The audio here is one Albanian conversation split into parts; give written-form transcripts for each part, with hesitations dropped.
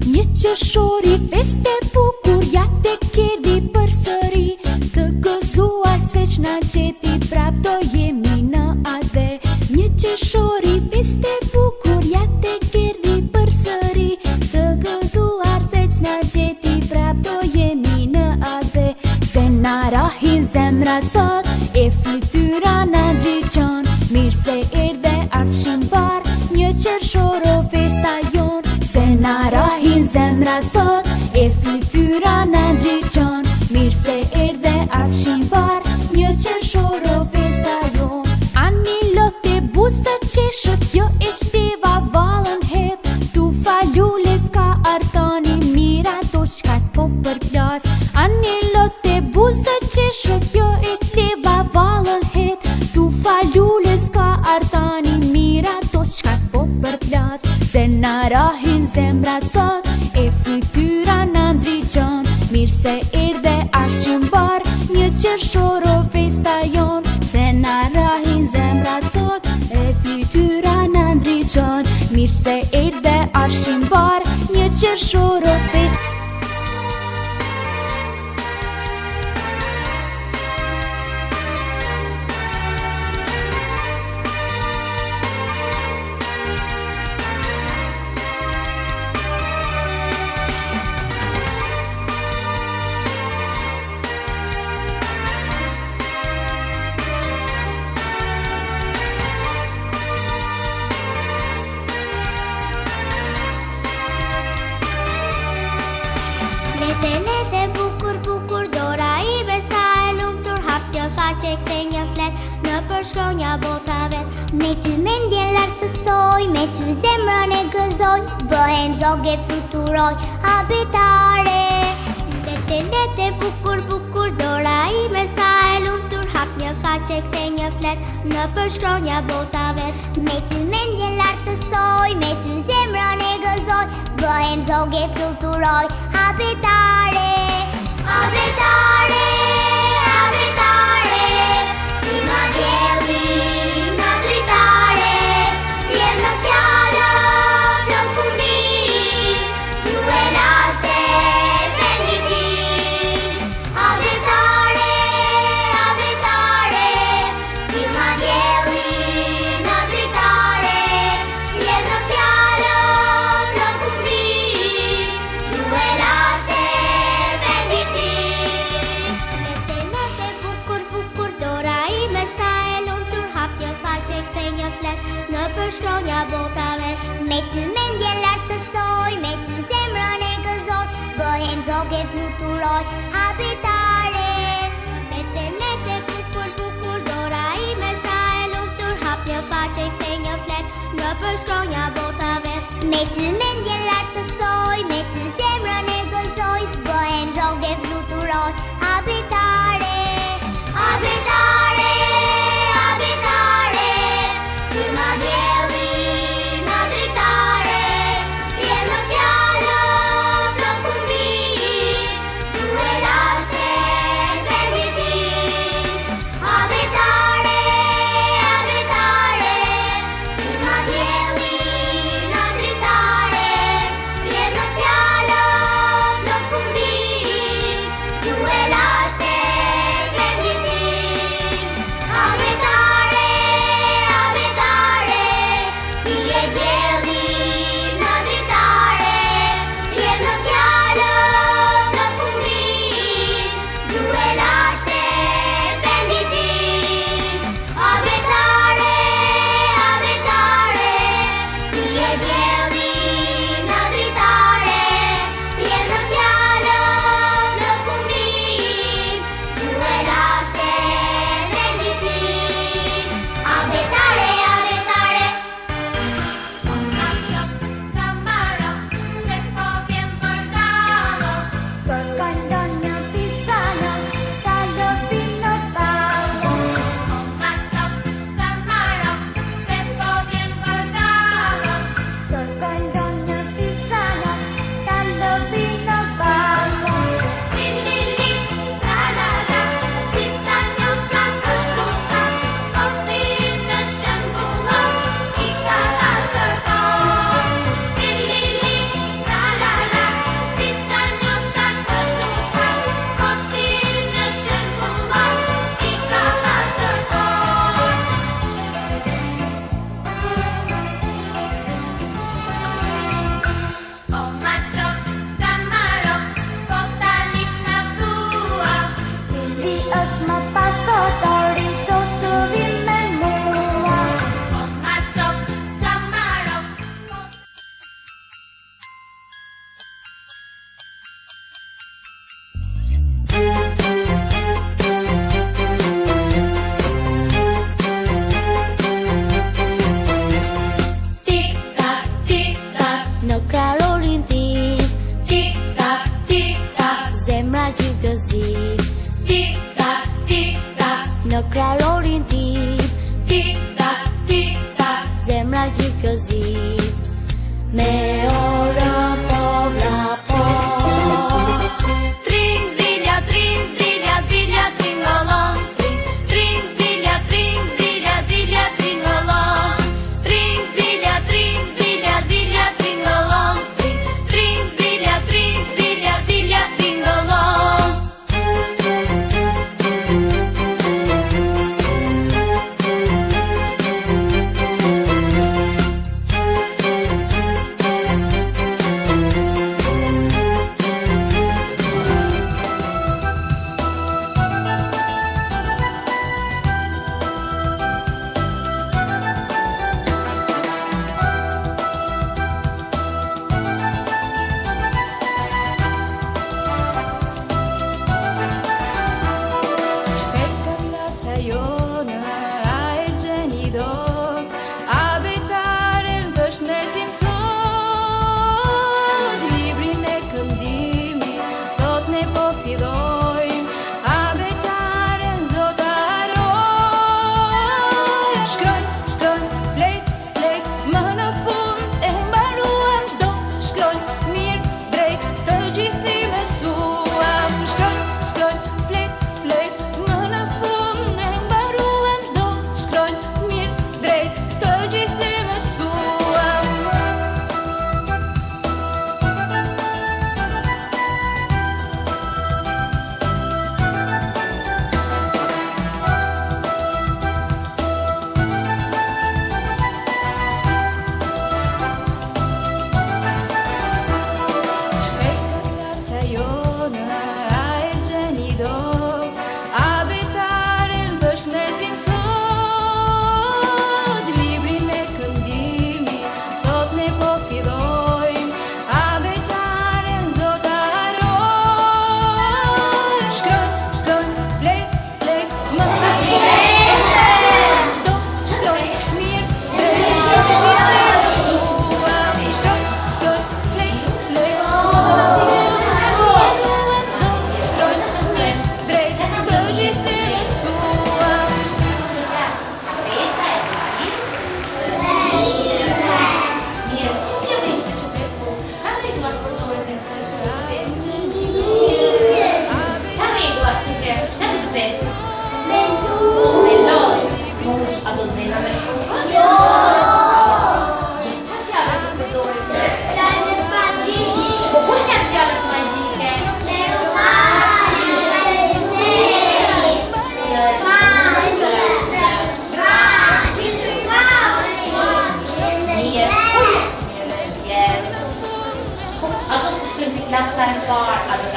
Një qershori feste bukur ja tek erdhi përsëri, të gëzuar se ç'na gjeti prap do jemi në atë. Një qershori feste bukur ja tek erdhi përsëri, të gëzuar se ç'na gjeti prap do jemi në atë. Se na rahin zemrat sot, e flytyra na ndriçon, mirë se erdhe arshën par, një qershoro festa jon. Se na rahin zemrat sot, e flytyra na ndriçon, mirë se erdhe arshën par, një qershoro festa jon. Ani lote buza qeshët, jo e ktheva vallën hedh, tu falule s'ka artani, mira to shkat po përplas. Ani lote buza qeshët, jo e ktheva vallën hedh, tu falule s'ka artani, mira to shkat po përplas. Se na rahin zemrat sot, e flytyra na ndriçon, mirë se erdhe arshën bar, një qershoro festa jon. Se na rahin zemrat sot, e flytyra na ndriçon, mirë se erdhe arshën bar, një qershoro festa. Lete bukur bukur, dora ime sa e lumtur, hap një faqe kthe një flet në përshkronja bota vet. Me ty mendjen lartësoj, me ty zemrën e gëzoj, bëhen zogë fluturoj, habitare. Lete bukur bukur, dora ime sa e lumtur, hap një faqe kthe një flet në përshkronja bota vet. Me ty mendjen lartësoj, me ty zemrën e gëzoj, bëhen zogë fluturoj, habitare. Habitare, habitare, si ma dielli në dritare, vjen në fjallë flokumi, ju e nashte venditi. Habitare, habitare, si ma dielli në dritare, vjen në fjallë flokumi, ju e nashte venditi. Lete bukur bukur, dora ime sa e lumtur, hap një faqe kthe një flet në përshkronja bota vet. Me ty mendjen lartësoj, me ty zemrën e gëzoj, bëhem zogë fluturoj, habitare. Lete bukur bukur, dora ime sa e lumtur, hap një faqe kthe një flet në përshkronja bota vet. Me ty mendjen lartësoj, me ty zemrën e gëzoj, bëhem zogë fluturoj, habitare. Habitare, habitare, si ma dielli në dritare, vjen në fjallë flokumi, ju e nashte venditi. Habitare, habitare, si ma dielli në dritare,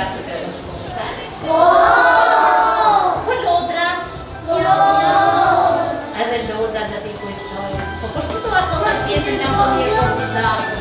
atë të mësuese? Po! Për lodrat? Jo! Edhe lodrat dhe t'i kujtojnë. Po për shkutuar të lash pjesën nga më mirë konsidratë.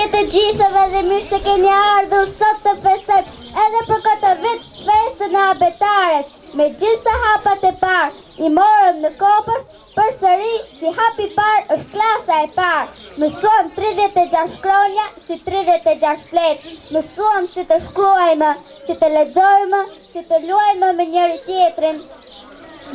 Të gjithëve dhe mirë se keni ardhur sot të festojmë edhe për këtë vit festën e abetares. Me gjithë sa hapat e parë, i morëm në kopër, për sëri si hapi parë është klasa e parë. Mësuam 36 shkronja si 36 fletë. Mësuam si të shkruajmë, si të lexojmë, si të luajmë me njëri tjetrin.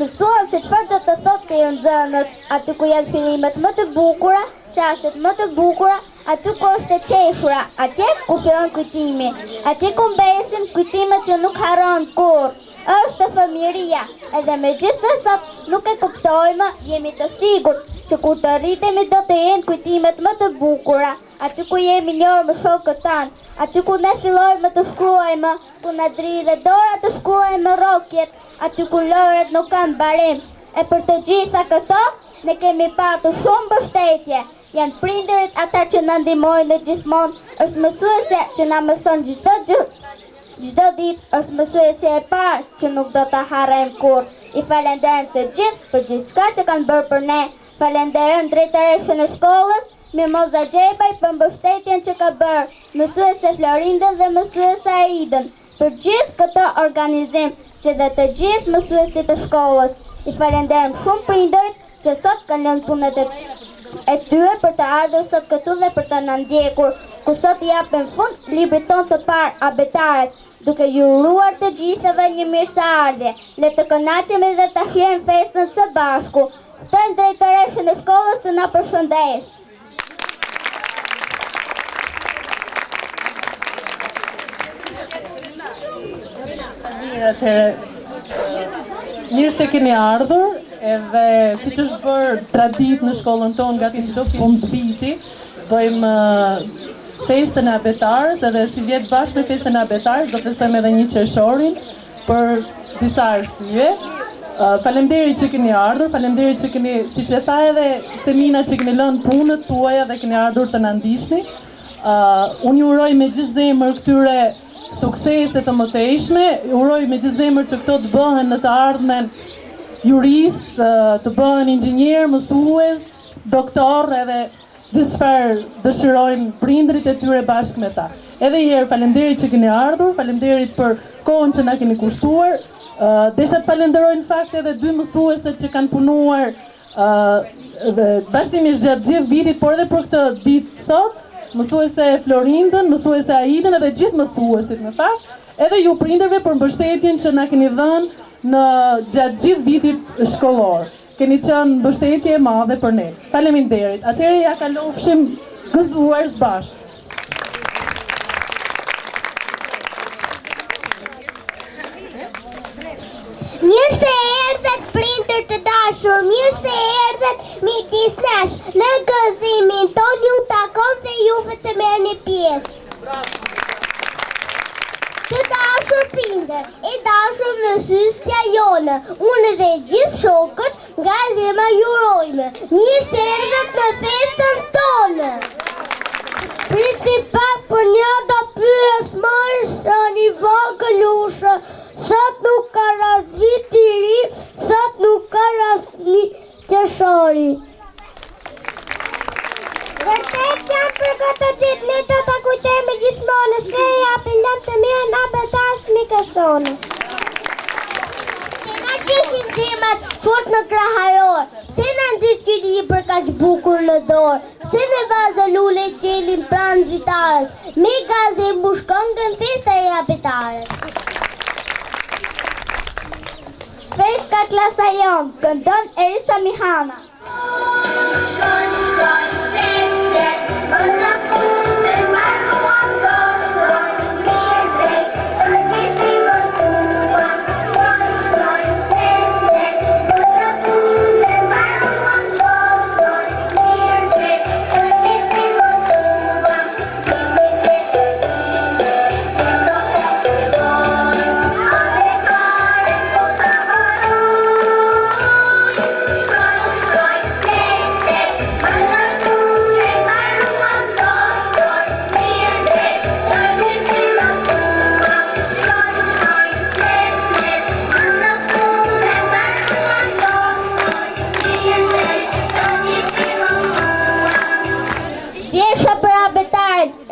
Mësuam si çfarë do të thotë ju nxënës, aty ku janë fillimet më të bukura, çastet më të bukura, aty ku është e qeshura, atje ku fillon kujtimi, atje ku mbesin kujtimet që nuk harron kur. Është fëmijëria, edhe megjithëse sot nuk e kuptojmë, jemi të sigurt që kur të rritemi do të jenë kujtimet më të bukura, aty ku jemi njërë me shokët tanë, aty ku ne fillojmë të shkruajmë, ku na dridhe dora të shkruajmë rrokjet, aty ku lëret nuk kanë barim. E për të gjitha këto, ne kemi patur shumë mbështetje. Janë prindërit ata që na ndihmojnë gjithmonë, është mësuese që na mëson çdo ditë, është mësuesi e parë që nuk do ta harrojmë kurrë. I falenderojmë të gjithë për gjithçka që kanë bërë për ne. Falenderojmë drejtoreshën e shkollës, Mimoza Gjebaj për mbështetjen që ka bërë, mësuese Florindën dhe mësuesa Aidën, për gjithë këtë organizim, si dhe të gjithë mësuesit të shkollës. I falenderojmë shumë prindërit që sot kanë lënë punët e tyre për të ardhur sot këtu dhe për të na ndjekur, ku sot japim fund librit ton të parë Abetares, duke ju uruar të gjithëve një mirëseardhje. Le të kënaqemi dhe ta shijojmë festën së bashku. Ftojmë drejtoreshën e shkollës të na përshëndesë. Mirë se keni ardhur, edhe siç është bërë traditë në shkollën tonë gati çdo fund viti, bëjmë festën e Abetares, edhe si vjet bashkë me festën e Abetares do festojmë edhe një qershorin për disa arsye. Faleminderit që keni ardhur, faleminderit që keni, siç e tha edhe Semina, që keni lënë punët tuaja dhe keni ardhur të na ndiqni. Unë ju uroj me gjithë zemër këtyre suksese të mëtejshme, uroj me gjithë zemër që këto të bëhen në të ardhmen jurist, të bëhen inxhinier, mësues, doktor, edhe gjithë çfarë dëshirojnë prindrit e tyre bashkë me ta. Edhe një herë faleminderit që keni ardhur, faleminderit për kohën që na keni kushtuar. Desha të falenderoj në fakt edhe dy mësueset që kanë punuar vazhdimisht gjatë gjithë vitit, por edhe për këtë ditë sot, mësuese Florindën, mësuese Aidën edhe gjithë mësuesit në fakt, edhe ju prindërve për mbështetjen që na keni dhënë në gjatë gjithë vitit shkollor. Keni qenë mbështetje e madhe për ne. Faleminderit. Atëherë ja kalofshim gëzuar së bashku. Mirë se erdhët prindër të dashur, mirë se erdhët midis nesh. Në gëzimin ton ju takon dhe juve të merrni pjesë. Të dashur prindër, e dashur në sysja jonë, unë dhe gjithë shokët nga zemra ju urojmë. Mirë se erdhët në festën tonë. Prisi pak për një do pyes më një vogëlushë. Sot nuk ka razvit i ri, sot nuk ka razvit qeshori. Vërtet jam për këtë ditë, ne do të kujtojmë gjithmonë, se japin lëmë të mirë nga betash mikësonë. Se na gjishin zemrat fort në kraharor, se na ndrit ky libër kaq bukur në dorë, se në vazë lule qelin pranë dritarës, me gaze i mbush këngën festa e apetarës. Festa klasa jonë, këndon Erisa Mihana.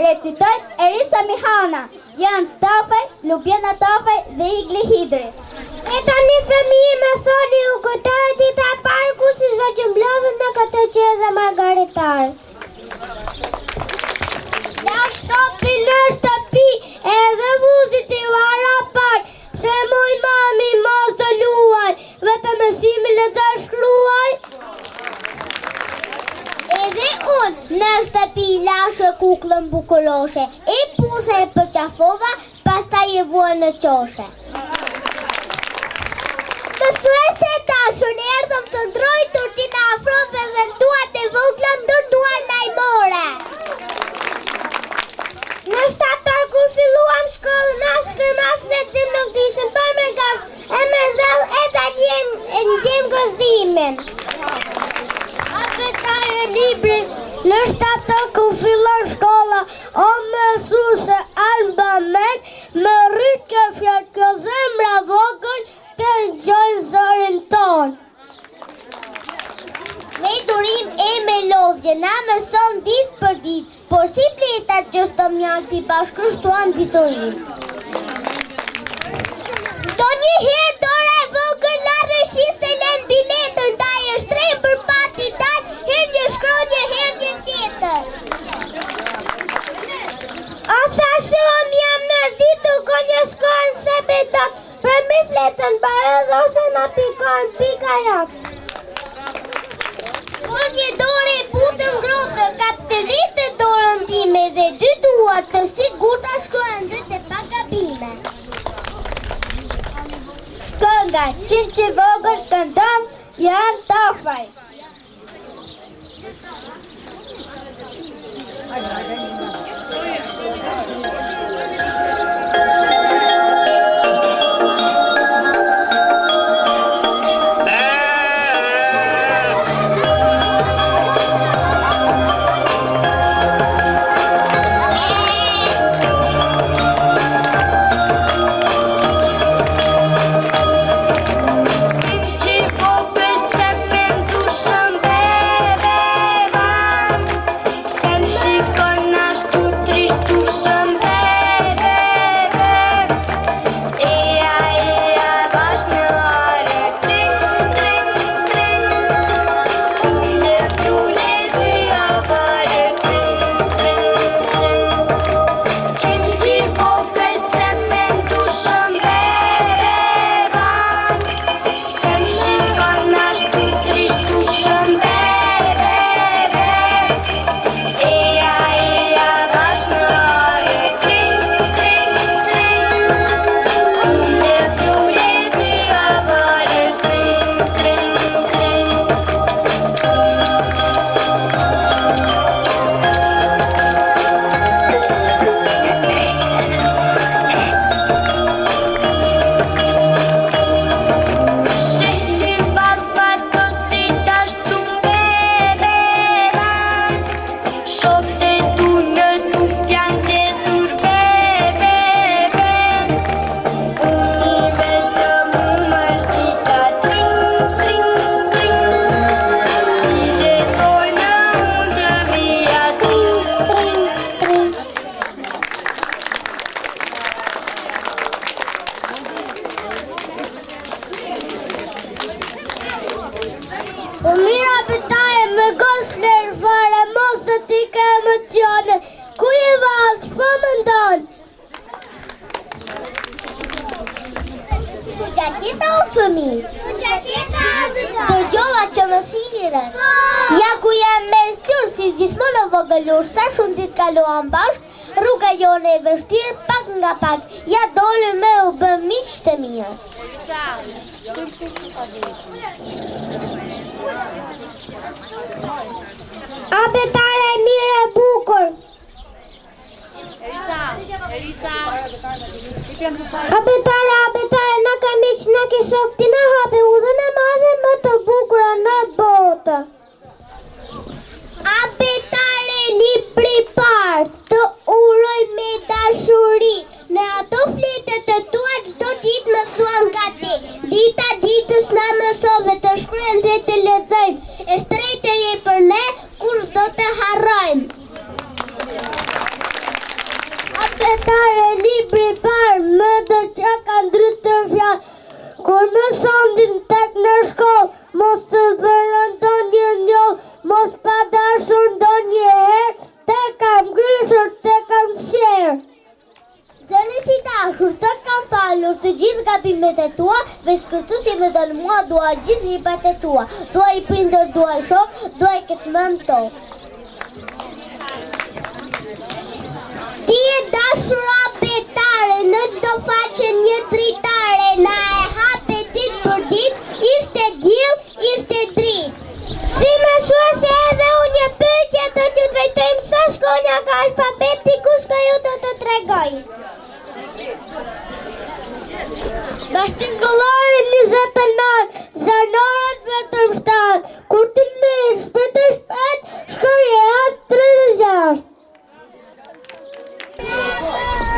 Recitojt Erisa Mihana, janë Stafaj, Lubjana Tafaj dhe Igli Hidri. E tani fëmijë me thoni u kujtohet dita e parë ku si që mblodhën në këtë qezë margaritar. Ja shtopi në shtëpi edhe muzit i vara pak, pse moj mami mos të luaj, vetëm mësimin e të shkruaj. Edhe unë në shtëpi lashe kuklën bukuroshe, e puse e përqafova, pastaj e vua në qoshe. Mësuese e dashur, ne erdhëm të ndroj turtina afrove dhe duart e vogla ndërtuar najmore. Në shtator kur filluam shkollën, ashkëm as në tim nuk dishëm për me gaz, e me zell e da ndjem gëzimin. Apetare libri, në shtator kur fillon shkolla, o mësuse Albamen, më rrit kjo fjallë, kjo zemra vogël, të ngjojnë zërin ton. Me durim e me lodhje, na mëson ditë për ditë, por si pleta që shtomjaki bashkështuan diturin. Do një herë dora e vogël la rëshin se len biletën, da e shtrejnë për pati dajt, her një shkronje, her një tjetër. Asa shumë jam mërzitu ko një shkojnë se beton, për mi fletën bare dhoshe na pikojnë pikajat. Por një dore e putën grotë, kap të rritë dorën time dhe dy duart të sigurta shkojnë dhe të pagabime. Kënga qinë që vogël këndon janë Tafaj. Që vogël që me ndush Po mira betare me gosler fare, mos të ti ka emocione. Ku je valë, që po më ndonë? Ku gjatjeta o fëmi? Ku gjatjeta të gjova që më thire. Ja ku jam me syrë, si gjithmonë o vogëllur, sa shumë dit kaluan bashk, rruga jone e vështirë, pak nga pak, ja dole me u bë miqë të mija. A betare e mire e bukur. A betare, na ka miq, na ke shok, ti na hape udhën e madhe më të bukura në botë. A betare libri parë, të uroj me dashuri, në ato fletët të tua çdo ditë mësuam nga ti. Dita ditës na mësove të shkruajmë dhe të lexojmë, e shtrejtë je për ne, kur s'do të harrojmë. A betare libri parë, më do që ka ndrytë të fjallë, kur në sondin tek në shkollë, mos të bërën do një njollë, mos pa dashur do një herë, te kam gryshur, te kam shjerë. Zëni si dashur, të kam falur të gjithë gabimet e tua, veç kështu si më dënë mua, dua gjithë librat e tua, dua i prindër, dua i shok, dua i këtë më to. Ti e dashura betare, në çdo faqe një dritare, na e hape dit për dit, ishte diell, ishte dritë. Si mësuese edhe unë një pyetje të t'ju drejtojmë sa shkronja ka alfabeti, kush ka ju do të tregoj? Dashtingëllore 29, zanorët vetëm 7, kur ti mirë shpet shkroje atë 36.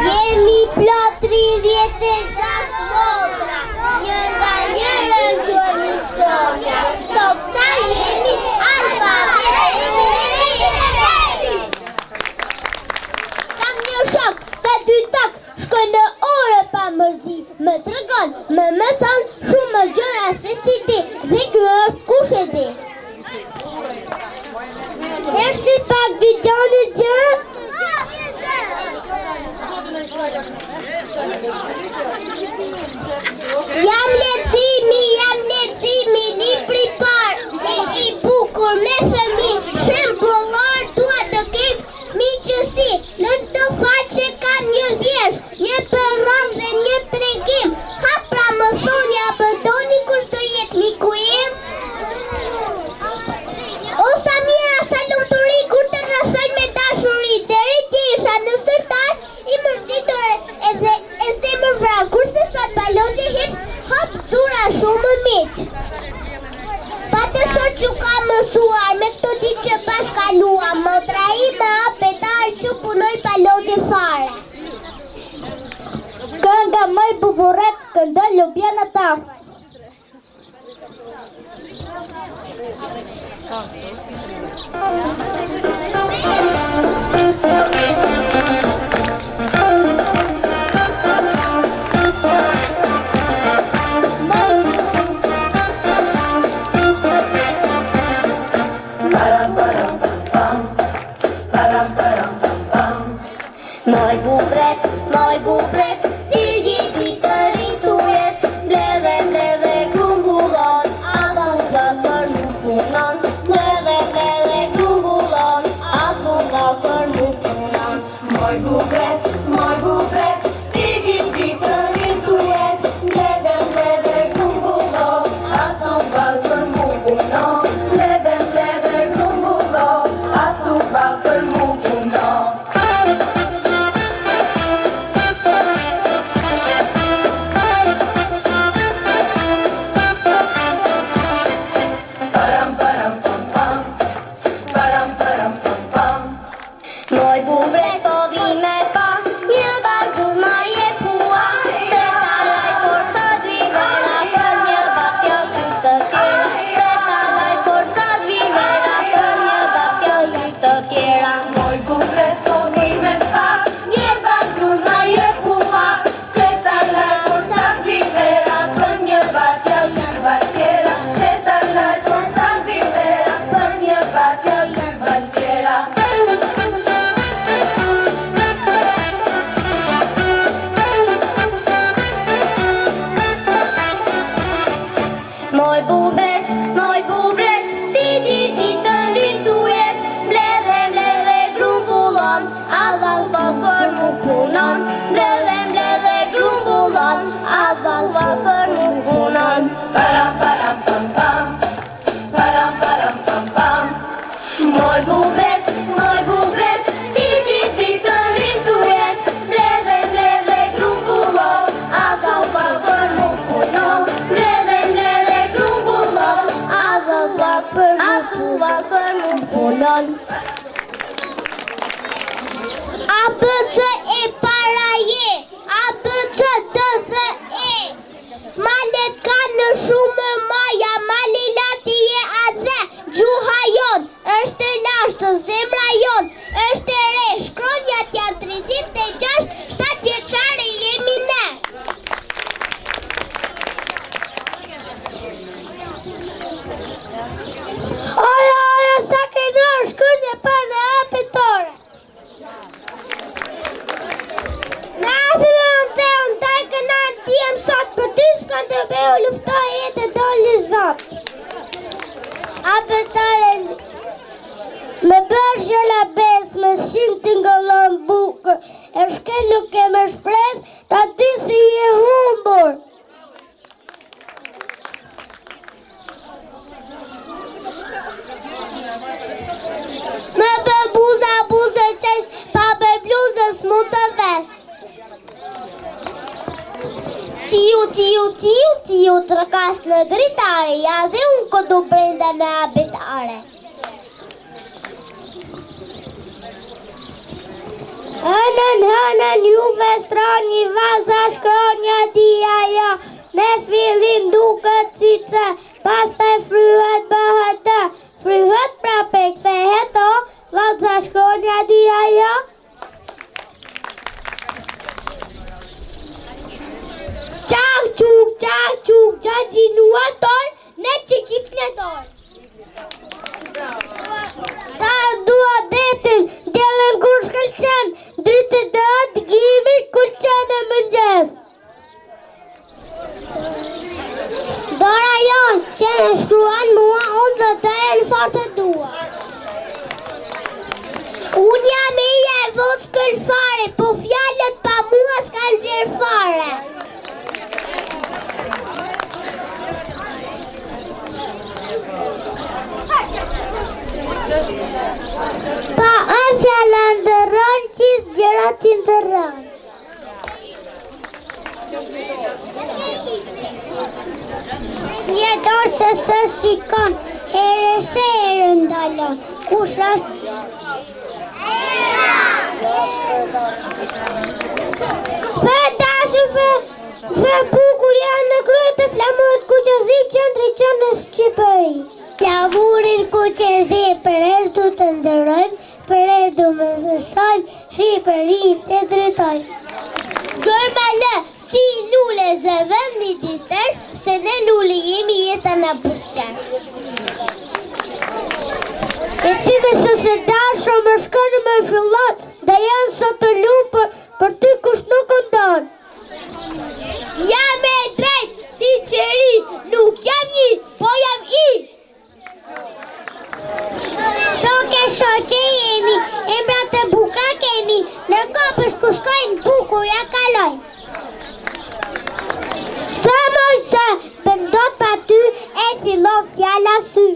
Jemi plot 36 motra, një nga njërën gjoni shkronja, sot sa jemi alfabetet. Kam një shok, të dy tok, shkoj në ore pa mërzi, më tregon, më mëson shumë më gjëra se si ti, dhe kjo është kush e di. Heshti pak dëgjoni gjë? Jam lecimi, libri parë, si i bukur me fëmijë, shembullor dua të kem miqësi, në çdo faqe kam një vjersh, një perron dhe një tregim. Ha pra më thoni, a përdoni kush do jetë miku im? O sa mira, sa lumturi kur të rrasoj me dashuri, deri ti isha në sërtar, i mërzitur e zemër vrap, kurse sot baloti hiç hop zura shumë miq. Pa të shoh që ka mësuar me këto ditë që bashkaluam, motra ime a betar që punoj baloti fare. Kënga më e bukurët këndon Lubiana Taf. Moj bupret, ti gjithi të ritu jet, bledhe grumbullon, atë unë për nuk punon, bledhe grumbullon, atë unë për nuk punon. Moj bupret, ti gjithi të ritu jet, bledhe grumbullon, atë unë për nuk punon, bledhe grumbullon, atë unë për nuk punon. moj bubrec, si gjithi të litujet, mbledhe grumbullon, avall për mu punon, mbledhe grumbullon, avall për mu punon. Param param pam pam, param param pam pam. Moj bubrec, si gjithi të litujet, mbledhe grumbullon, avall për mu punon, mbledhe grumbullon, avall për mu punon. A, B, C, E, para je, A, B, C, D, Z, E. Malet ka në shumë maja, mali lati je a dhe, gjuha jon, është lashtë, zemra jon, është re, shkronjat janë 36, 7 vjeçare jemi ne. Oja, sa ke nërë shkronja pa në apetore. Na fillon të unë taj këna djem sot për ty s'kon të behu luftoj jetë doli zot. Apetare me bërshë la bes, me shimë të ngëllon bukër, e shke nuk e me shpres, ta ti si je humbur. Me bë buza qesh, pa bë bluzës mund të vesh. Tiu, trëkas në dritare, ja dhe unë këtu brenda në abitare. Hënën, juve stroni, vaza shkronja dia jo, në fillim duket si të, pastaj fryhet bëhet të, fryhet prape kthehet o, vaza shkronja dia jo. Qaq, gjaginuator, ne që kicnetor. Sa dua detin, djelen kur shkëllqen, dritë dët, gimi, kulqen e mëngjes. Dora jon, që në shkruan mua, unë dhe të e në fartë dua. Unë jam e vos këllfare, po fjallët pa mua s'kan vjerë fare. Pa anë fjallën dhe rënë, qizë gjeratin dhe rënë. Një dorë se së shikon, here se herë ndalon, kush është? Fe dashë, fe bukur janë në kryet e flamët kuqëzi qëndri që në Shqipëri. Lavurin kuqëzi për e du të ndërojmë, për e du më mësojmë, Shqipërin të drejtojmë. Gërma lë, si lule zë vend një distesh, se ne lule jemi jetën në bëshqesh. E ty me së se dasho më shkërë me fillat, dhe janë sot të lumë për ty kush nuk ndonë. Jam e drejt, si qeri, nuk jam një, po jam i. Shoqe jemi, emra të bukra kemi, në kopës ku shkojnë bukur ja kalojnë. Sa moj se, pëndot pa ty e fillon fjalla sy.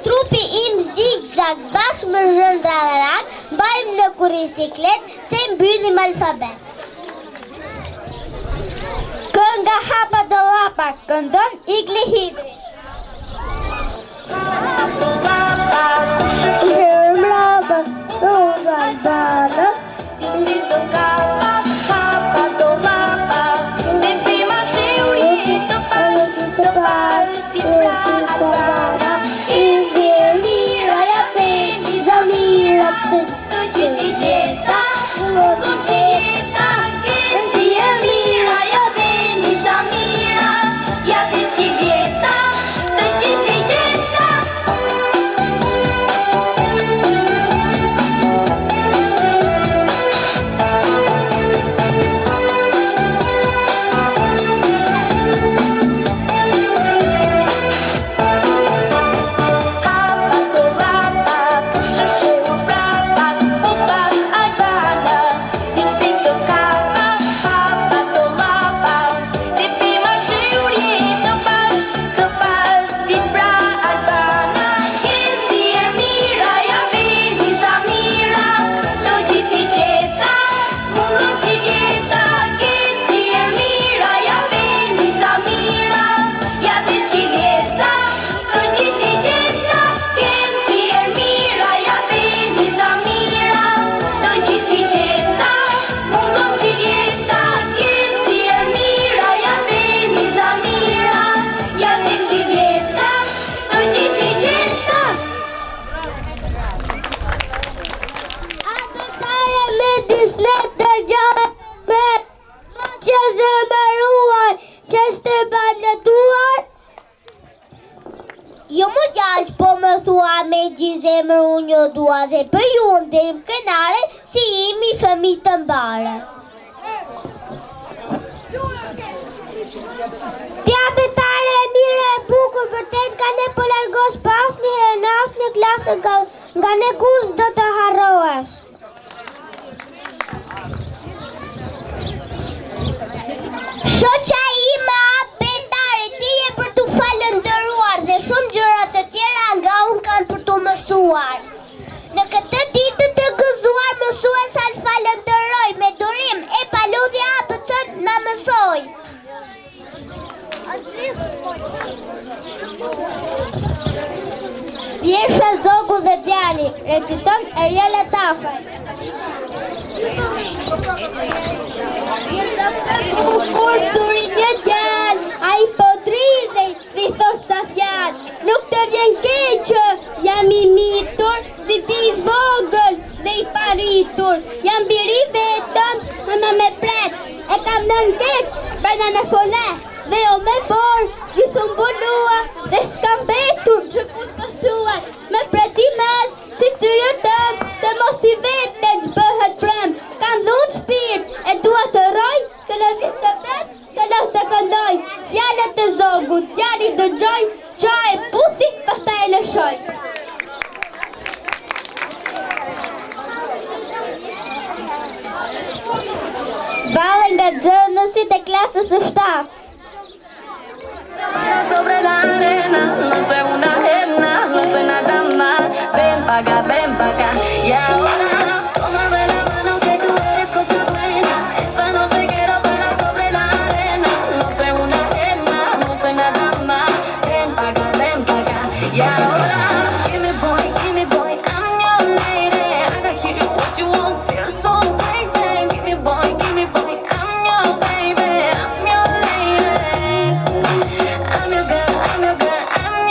Trupi im zigzag bashkë më zhëndra dhe rak, bajmë në kurisiklet se mbyllim alfabet. Kënga hapa do lapa, këndon ikli hidri. Zemraba, do galbana, do kapa, hapa do lapa, de prima sheuri, do parti prana, Mira ja peni, zamira të gjithi gjeta, do qita, si e mira ja peni, zamira, ja të qivjeta, të gjithi gjeta. duar? Jo më gjallë po më thua me gjithë zemër unë jo dua dhe për ju ndem kënare si imi fëmi të mbare. Tja betare e mire e bukur vërtet ka ne po largosh pas një herë në asë një klasë nga ne kus do të harrohesh. Shoqa ime betare ti je për të falëndëruar dhe shumë gjëra të tjera nga unë kanë për të mësuar. Në këtë ditë të gëzuar mësuesa të falëndëroj me durim e paludhja ABC na mësoj. Vjesha Zogu dhe Djali, reciton Eriela Tafaj. Kur turi një gjallë, a i po dridhej, si thoshta fjallë. Nuk të vjen keq që jam i mitur, si ti i vogël dhe i paritur. Jam biri vetëm, me pret, e kam nën keq, brenda në folet. Dhe o me borë, gjithë mbulua, dhe s'kam betur që kur pësuar. Me pretimet, si të jetëm, të mos i vete që bëhet prem. Kam dhunë shpirt, e dua të roj, të lëzis të pret, të lës të këndoj. Fjallet të Zogut, djali dëgjoj, qa e puti, përta e lëshoj. Bale nga dzënësit e klasës së 7. Sobre la arena, no sé una ajena, no sé nada más. Ven pa' acá, y ahora tómame la mano que tú eres cosa buena. Esta noche quiero bailar sobre la arena, no sé una ajena, no sé nada más. Ven pa' acá, y ahora give me boy, I'm your lady. I can hear you what you want, feel so crazy. Give me boy, I'm your baby, I'm your lady. I'm your girl, I'm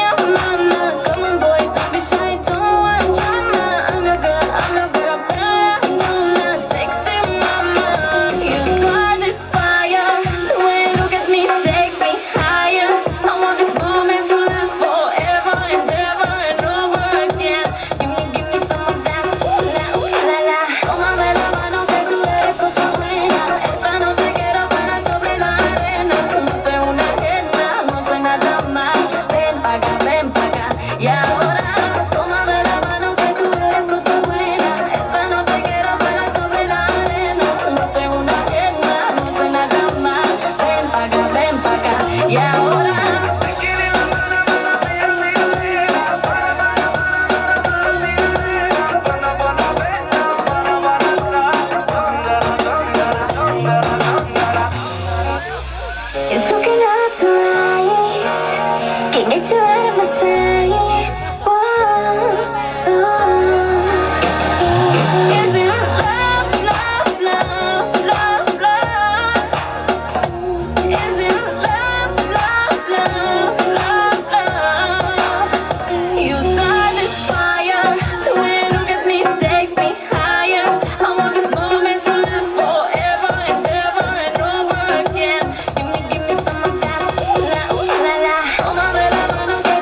your mama. Come on boy, don't be shy, don't want drama. I'm your girl, bella, donna, sexy mama. You start this fire, the way you look at me takes me higher. I want this moment to last forever and ever and over again. Give me some of that, ooh la la. Tómame la mano que tú eres cosa buena. Esta noche quiero bailar sobre la arena. No sé una ajena, no sé nada más. Ven pa' acá, y ahora tómame la mano que tú eres cosa buena. Esta noche quiero bailar sobre la arena. No sé una ajena, no sé nada más. Ven pa' acá, y ahora it's looking us right. Can't get you out of my sight. Whoa, is it love? Is it love? You start this fire. The way you look at me takes me higher. I want this moment to last forever and ever and over again. Give me some of that, ooh la la. Tómame la mano que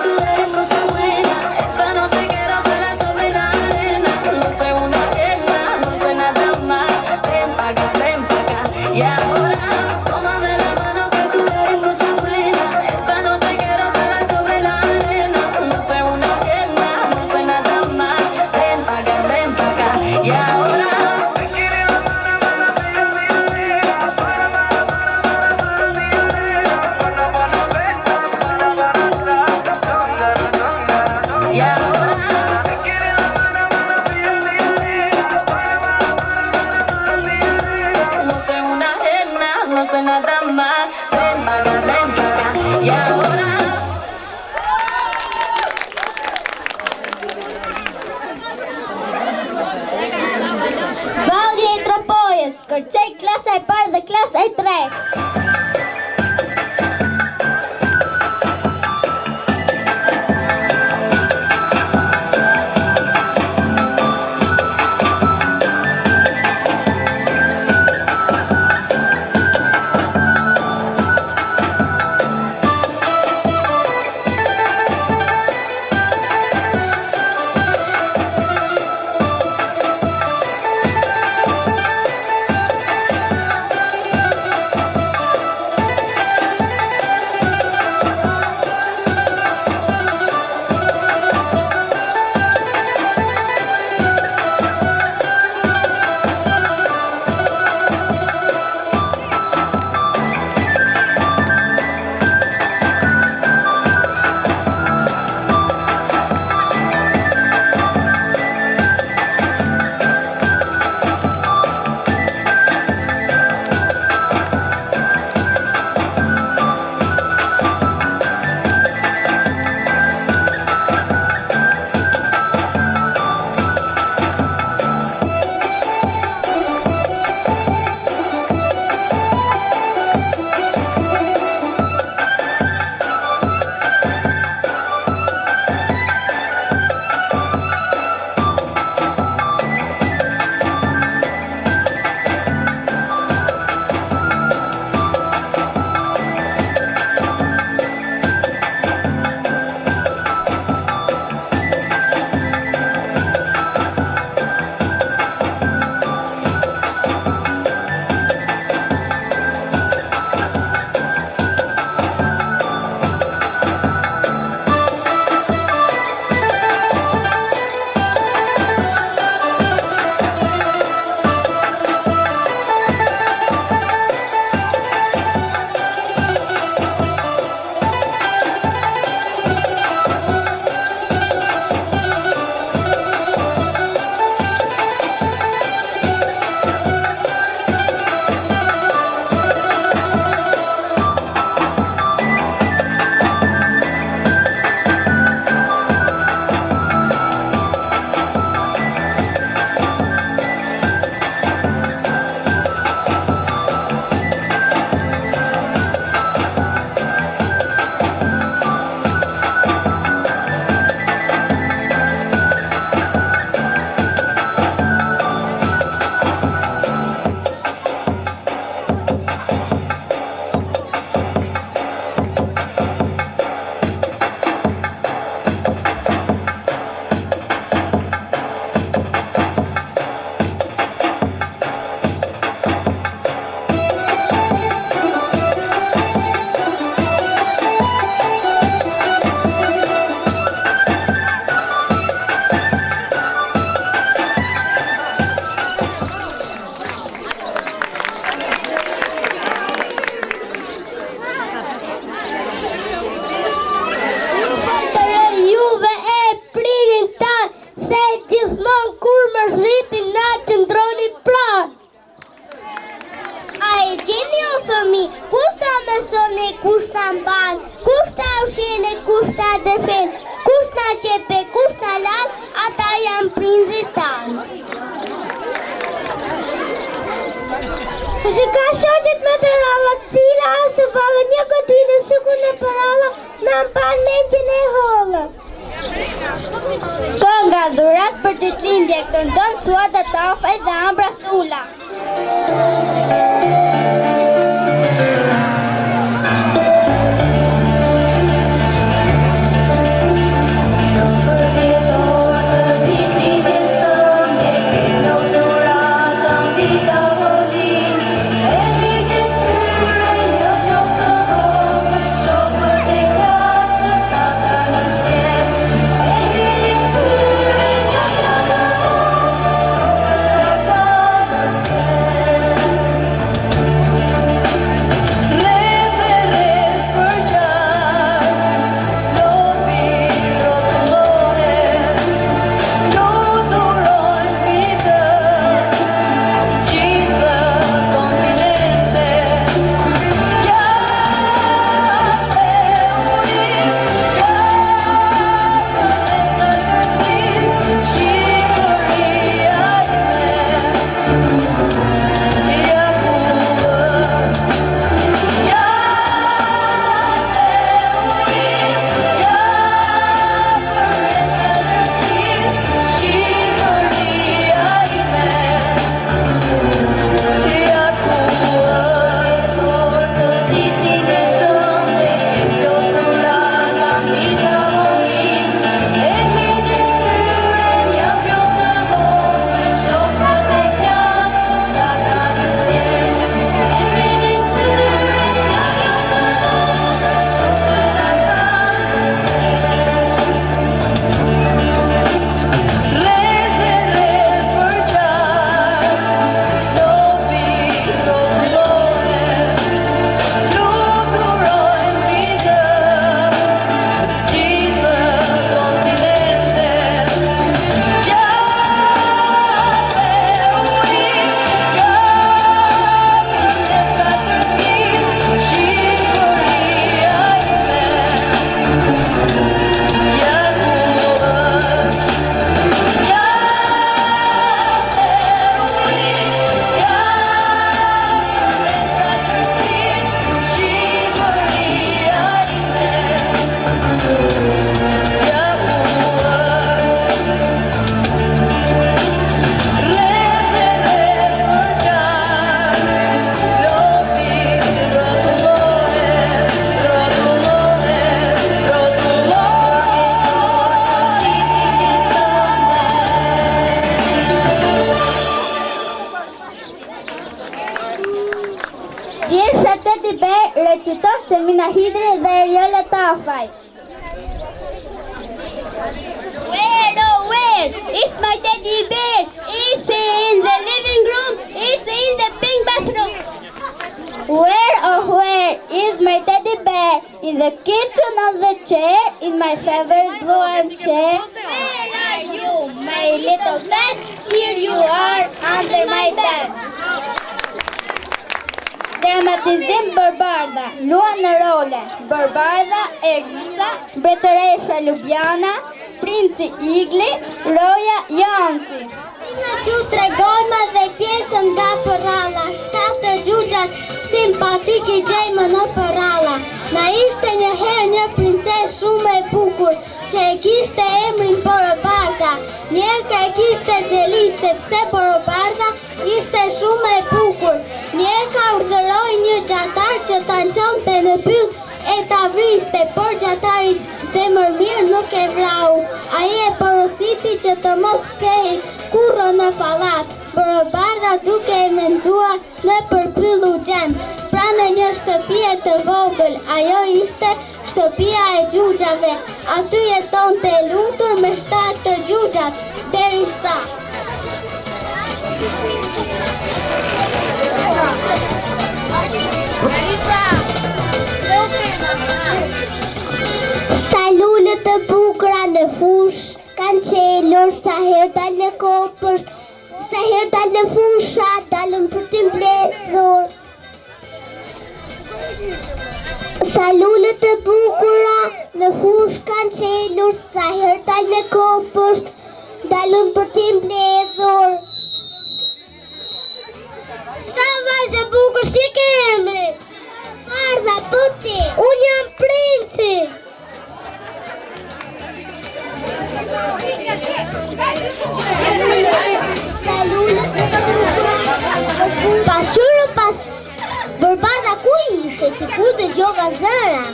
kush ta defen, kush ta qepe, kush ta lal, ata janë prinzit tanë. Që ka shoqet me të ralla, cila është valla një godine shukun e paralla, në mpan mendjen e hollë. Kënga dhurat për ditëlindje këndon Suada Tafaj dhe Ambra Sula. Reciton Semina Hidri dhe Eriola Tafaj. Where, oh where, is my teddy bear? Is he in the living room? Is he in the pink bathroom? Where, oh where, is my teddy bear? In the kitchen on the chair, in my favorite blue armchair. Where are you, my little pet? Here you are, under my bed. Dramatizim Bërbarda, luan në role Bërbarda, Erisa, Mbretëresha Lubiana, Princi Igli, Roja Jansi. Nga që tregojma dhe pjesën nga përralla, shtatë gjugjas simpatiki gjejmë në përralla. Na ishte një herë një princes shumë e bukur, që e kishte emrin Bërbarda. Njerë e kishte zeli sepse Bërbarda ishte shumë e bukur. Njerë ka urdhëroi një gjatar që ta nxonte në pyll e ta vriste, por gjatari zemër mirë nuk e vrau. Ai e porositi që të mos kthehej kurrë në pallat. Bërbarda duke e menduar në përpyllu gjem. Pranë një shtëpie të vogël, ajo ishte shtëpia e gjugjave. Aty jetonte e lumtur me 7 të gjugjat, derisa sa lulët të bukura në fush kanë qelur, sa herë dalë në kopës, sa herë dalë në fusha, dalën për të mbledhur. Sa lulët të bukura në fush mbledhur, sa herë dalë në kopësht, dalën për t'i mbledhur. Sa vajzë e bukur si ke emri? Martha, puti. Unë jam princi. Pasyrë pas Bërbarda ku ishe, si ku të gjoga zëra?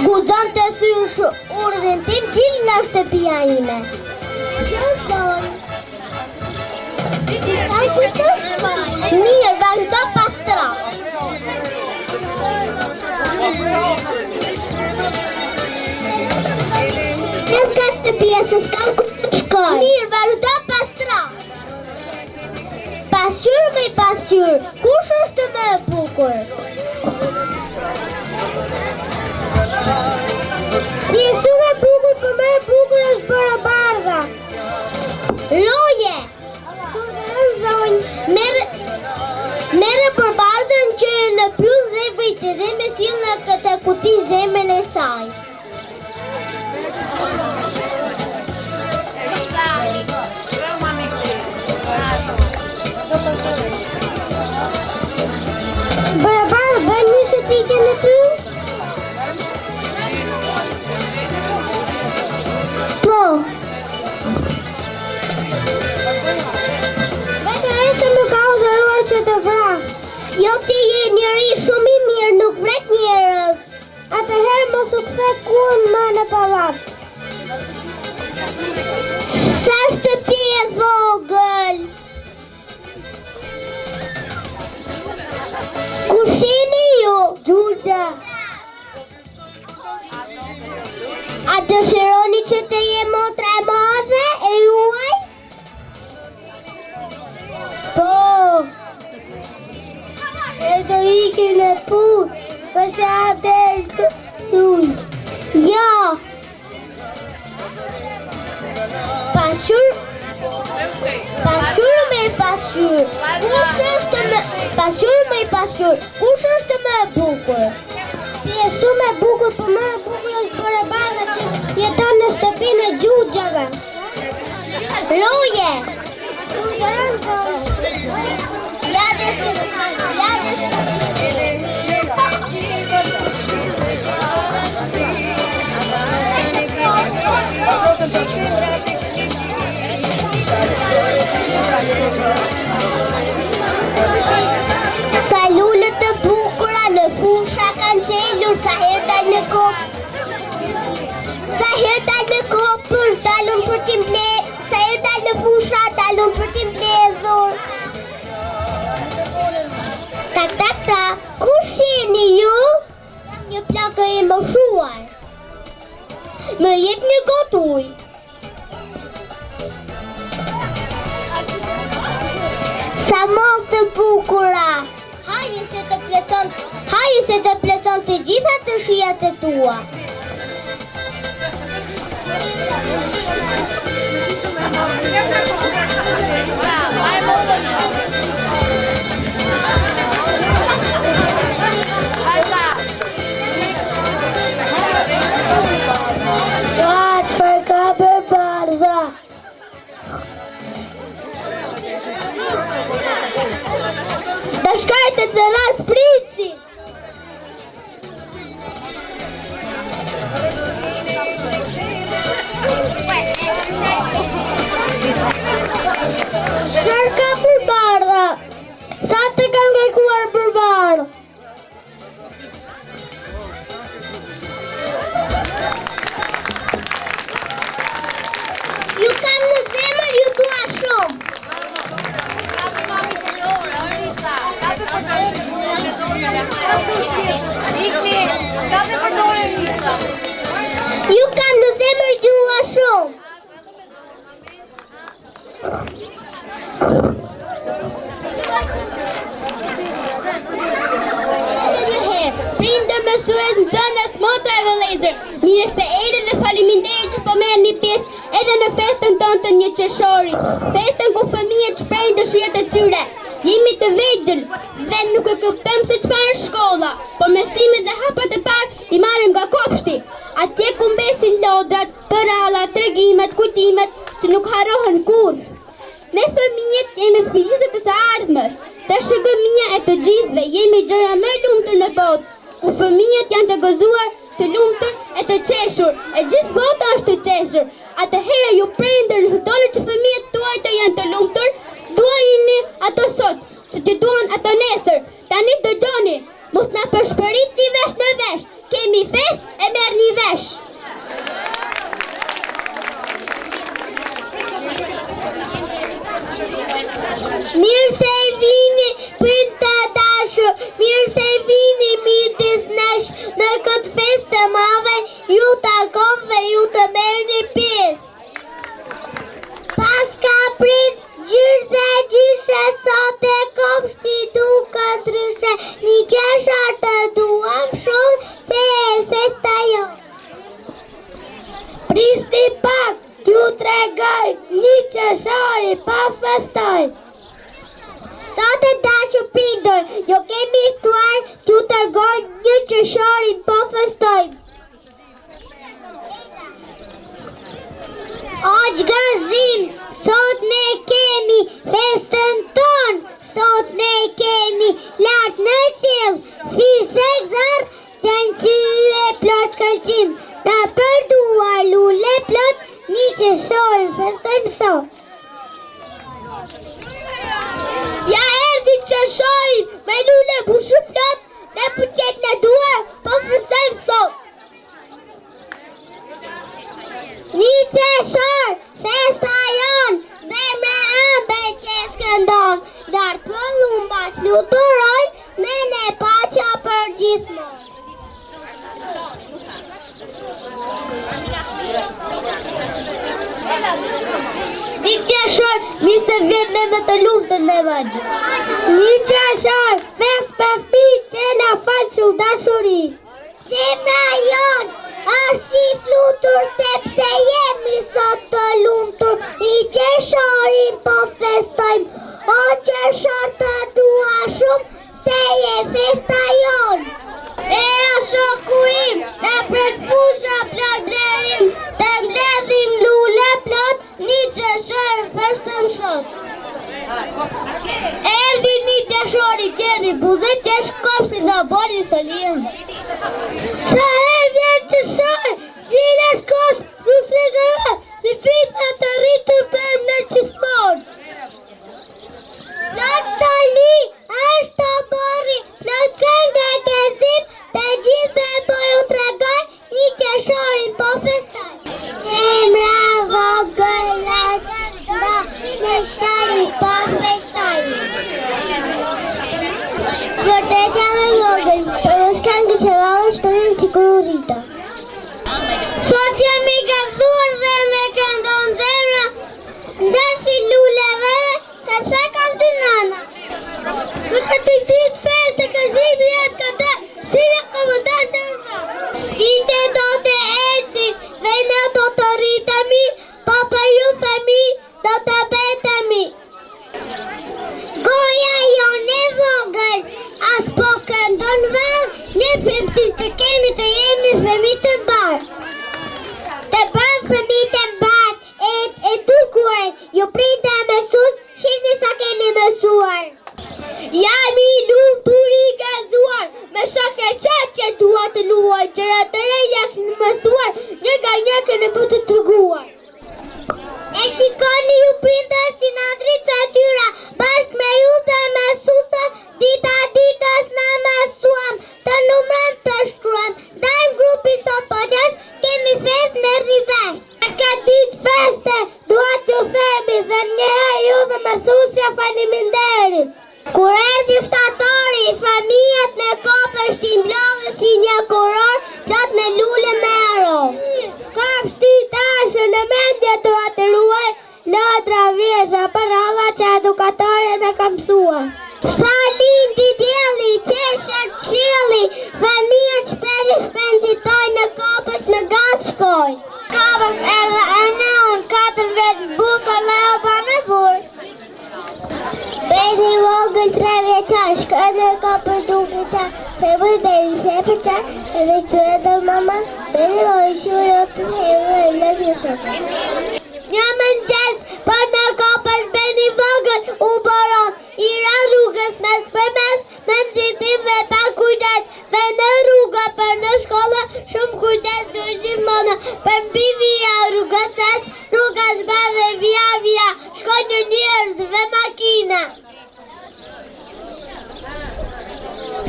Guxon të thysh urdhën tim, dil nga shtëpia ime. Mirë, vazhdo pastro. Në ka shtëpia se s'kam ku të shkoj. Mirë, vazhdo pastro. Pasqyr me pasqyr, kush është më e bukur? Ti je shumë e bukur, për më e bukur është Bërabardha. Roje! Merë Bërabardhën që në pyll dhe vritë dhe me sill në këtë kuti zemën e saj. Bërabardhë, bërë një se ti ke në pyll? Po. Nuk ka udhëruar që të vras. Jo, ti je njëri shumë i mirë, nuk vret njerëz. Atëherë mos u kthe kur më në pallat. Sa shtëpi e vogël. Ku shini ju? Gjurgja. A dëshironi që të jem motra e madhe e juaj? Po, e do iki në punë, përse atë e shkëtuj. Jo. Pasqyr me pasqyr. Pasqyr me pasqyr. Kush është më e bukur? Ti je shumë e bukur, për më e bukur është Bërabardha që jeton në shtëpinë e Gjugxhave. Roje! Sa lulët të bukura në fusha kanë qelur, sa herë dalë në kopë. Sa herë dalë në kopës, dalën për t'i mbledhur. Sa herë dalë në fusha, dalën për t'i mbledhur. Ta, kush jeni ju? Një plakë e moshuar. Më jep një gotë ujë. Sa mokë të bukura. Haje se të pleson të gjitha të shijat e tua. Da shkajtë të ras princi. Çfarë ka Bërabardha? Sa të kanë kërkuar Bërabardha? Ju kam në zemër, ju dua shumë. Ju kam në zemër, ju dua shumë. Prindër me suet në dënës motra e vëllezër. Mirë se erdhët dhe faleminderit që po merrni pjesë edhe në festën tonë të 1 qershorit. Festën ku fëmijët shprehin dëshirat e tyre. Jemi të vegjël dhe nuk e kuptojmë se çfarë është shkolla, por mësimet dhe hapat e parë i marrim nga kopshti. Atje ku mbesin lodrat, përrallat, tregimet, kujtimet që nuk harrohen kurrë. Ne fëmijët jemi filizet e së ardhmës. Të shëgëmia e të gjithëve jemi gjoja më e lumtur në botë. Ku fëmijët janë të gëzuar, të lumtur e të qeshur. E gjithë bota është të qeshur. Atëherë ju prindër, nëse doni që fëmijët tuaj të janë të lumtur, duajini ato sot, që të duan ato nesër. Tani dëgjoni, mos na përshpëritni vesh në vesh. Kemi fest e merrni vesh. Mirë se vini, prind të dashur, mirë se vini midis nesh, në këtë festë të madhe, ju takon dhe ju të merrni pjesë. Pas ka prind, gjysh dhe gjyshe, sot e kopshti duka ndryshe, një qeshar të duam shumë, se e festa jo. Pristi pak, ju tregoj, një qeshari pa festoj. Sot e dashur prindër, jo kemi thuar t'ju tregoj një qesharin po festojmë. O gëzim, sot ne kemi festën ton, sot ne kemi lartë në qiell, fisek zar, qenë plot këlqim, na përduar lule plot, një qesharin festojmë sot. Ja erdi qesharin me lule bushu plot, ne përqet në duar, po festojmë sot. Një qeshar, festa jon, zemre ëmbe që skëndon, dartë pëllumbat luturojnë, me ne paqa për gjithmonë. Një qeshar, mirë se vjen me të lumtën me vajgjë. Një qeshar, fest për fëmijë që na falë shumë dashuri. Zemra jon, është i flutur sepse jemi sot të lumtur, i qesharin po festojmë, o qeshar të dua shumë, se je festa jon. E a shoku im, të pret fusha plot blerim, të mbledhim lule plot, një qeshar festëm sot. Erdi një qeshari tjeri buze qesh kopsi dhe bori së lijem. Sa erdi e qeshar, zilet kos, nuk se gëve, në fitna të rritur për në qismon. Plot sali, është të bori, plot këngë e këzim, të gjithë e po ju tregoj, një qesharin po festoj. Zemra vogëllat, da, qesharin po festoj. Vërtet jam e vogël, për është këngë që valë shtojnë që kërë rrita. Sot jam i gëzuar dhe me këndon zemra, ndërsi lule vere, sepse kam të nana. Në këtë ditë fest e këzimi jetë këtë, si në këmëndan të rëva. Kinte do të eci, dhe ne do të rritemi, pa për ju femi, do të betemi. Goja jo ne vogël, as po këndon val, ne premtim të kemi të jemi femi të barë. Të bërë femi të barë, e dukuar, ju prita me sus, shifni sa keni mësuar. Jam i lumtur i gëzuar, me shok e qatë që dua të luaj, qëra të reja kënë mësuar, një nga një kënë për të treguar. E shikoni ju prindër si në dritë tyra, bashk me ju dhe me suta, dita ditës në mësuam, të numrem të shkruam, dajmë grupi sot po qesh, kemi fest me rivesh. E ka ditë feste, dua t'ju themi dhe njëherë ju dhe mësusja faleminderit. Kur erdi shtatori, fëmijët në kopësht i mblodhe si një kuror, plot me lule me aro. Kopshti dashur në mendje të atëruaj, lodra vjesha për alla që edukatore në kam mësuar. Sa lindi djeli, qeshët qieli, fëmijët shpeli shpenditoj në kopësht në gas shkoj. Kopësht erdhe e nëun, 4 vetë busa leo pa në burë. Beni vogël 3 vjeçar, shkoj në kopër duke qa, se vëj beni se për qa, edhe kjo edhe mama, beni vogël që vërë të herë Një mëngjes, për në kopën beni vogël u boron, i ra rrugës mes për mes, në nxitim dhe pa kujdes, dhe në rrugë për në shkollë, shumë kujdes duhet gjithmonë, për mbi via rrugës ses, rrugës bave via via, shkojnë njerëz dhe makina.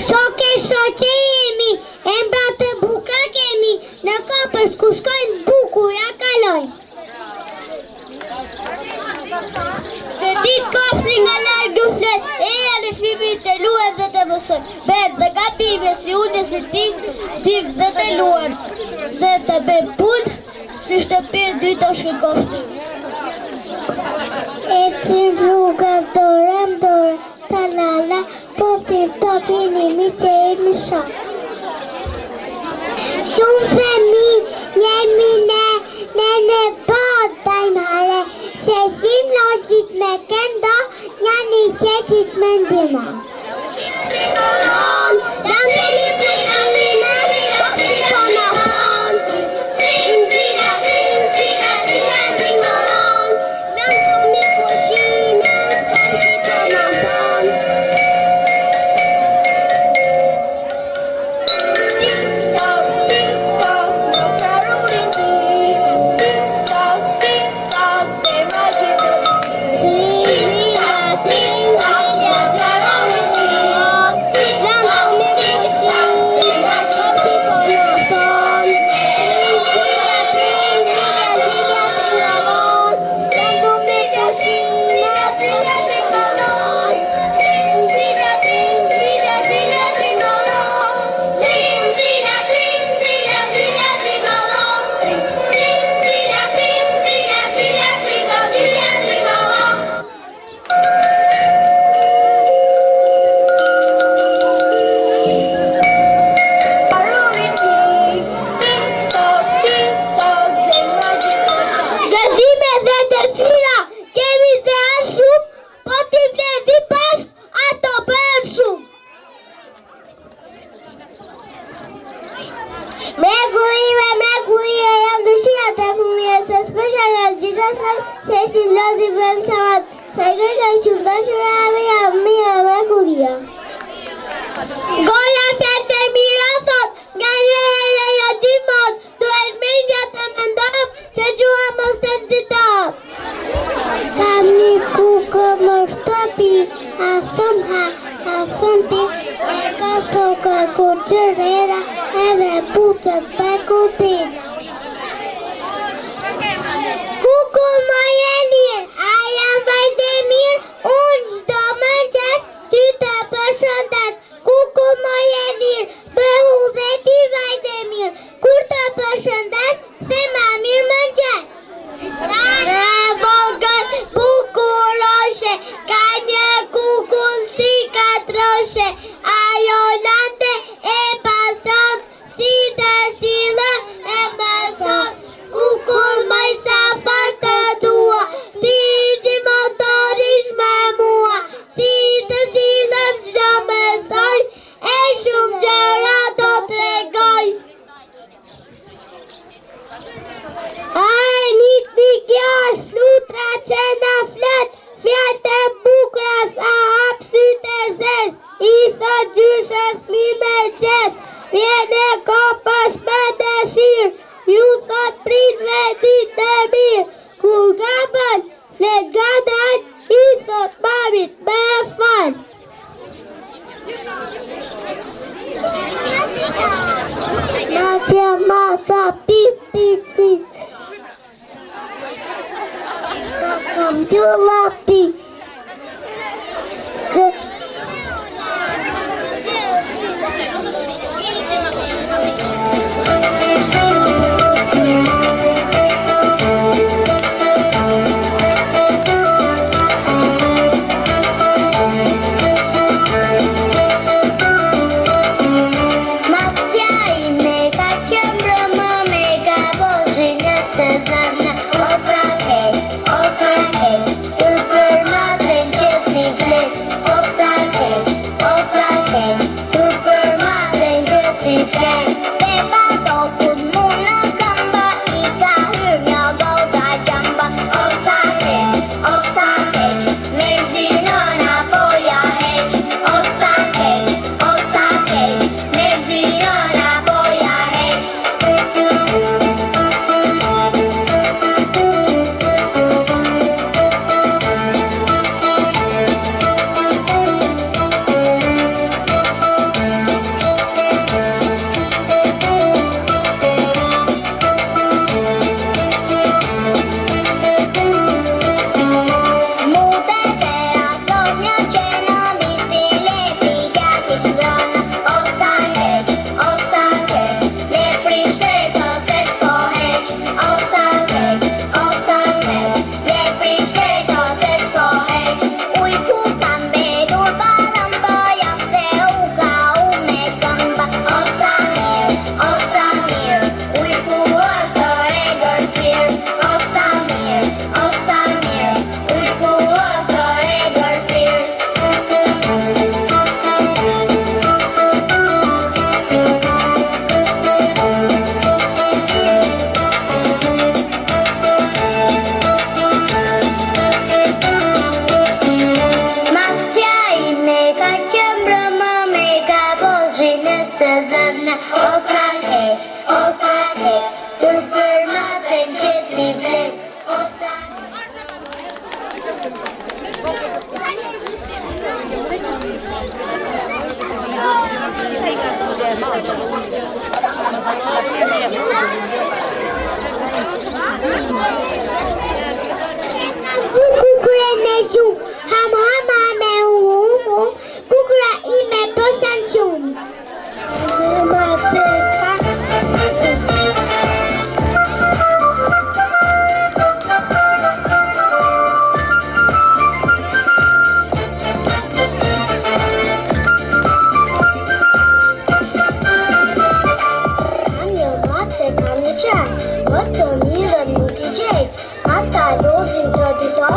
Shoke shoqe jemi, embra të bukra kemi, në kopës ku shkojnë bukur ja kalojnë. Dhe ditë kofri nga largë u flet, eja në fimi të luën dhe të mësën, bet dhe gabime si unë si tim dhe të luën, dhe të ben punë, si shtëpirë dy të shkë kofri. E që rrugën dorë, talala, po si stopini mi që e mi shok. Shumë femi, jemi në bot dajmare, se shim loshit me këndo, janë i qetit me ndima. Goja fjalë të mira thot, nga një herë jo gjithmonë, duhet mendja të mendojmë që gjua mos të nxitot. Kam një kukë më shtopi, asun ha, asun ti, e ka shokë kur gjërera, edhe pucët për kutit. Kuku më je mirë, a jam vajzë e mirë, unë çdo mëngjes ty të përshëndet. Kuku më je mirë, bëhu dhe ti vajzë e mirë, kur të përshëndet, se ma mirë mëngjes. E vogël bukuroshe, ka një kukull si katroshe, ajo lante e pason, si të silën e mëson. Kukull mëj sa far të dua, si që motorish me mua, si të silën qdo mësoj, e shumë gjëra do të regoj. Kjo është flutra që në flet, fjallë të bukra sa hap sytë e zez, i thot gjyshës mi me qet, vjene kopës me dëshirë, ju thot pritve ditë e mirë, kur gabën, flet gadan, i thot mamit me fal. Ma që ma tha pip pip pip, kom t'ju lapi. Osa, hey, Vend gjithë një vlet Kukura në gjumë, ham me umu, kukura ime pëstan shumë. Më të mirën nuk I gjej Ata lozin të dito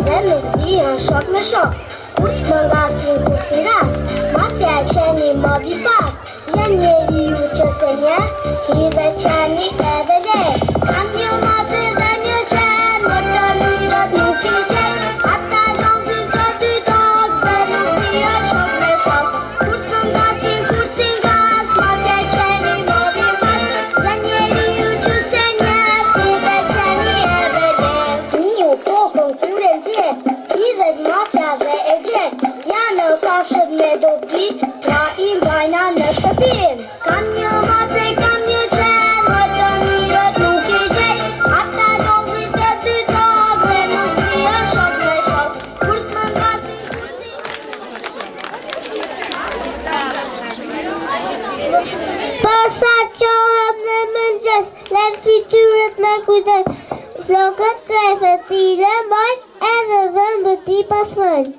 Dhe nuk zihen shok me shok Kur s'më ngasin kur si ras Macja e qeni më vipas Jen njeri ju që se nje Hidhe qeni edhe le Kam një matë dhe një qen Më të mirët nuk I gjej Ata lozin të dito Dhe nuk zihen shok me shok Kur s'më ngasin kur si ras Macja e qeni më vipas Jen njeri ju që se nje Hidhe qeni edhe le Një kokën kuren tjet Hidhet macja dhe e gjet Janë në kafshët me dobi Pra I mbajna në shtëpin Kam një mace, kam një qen Më të mirët nuk I gjej Ata lozin të dy tokë Dhe nuk zihen shok me shok Kur s'më ngasin kur si Përsa qohem në mëngjes Lem fytyrët me kujdes Flokët krefet I lembojnë Edhe dhëmbët I pasmojnë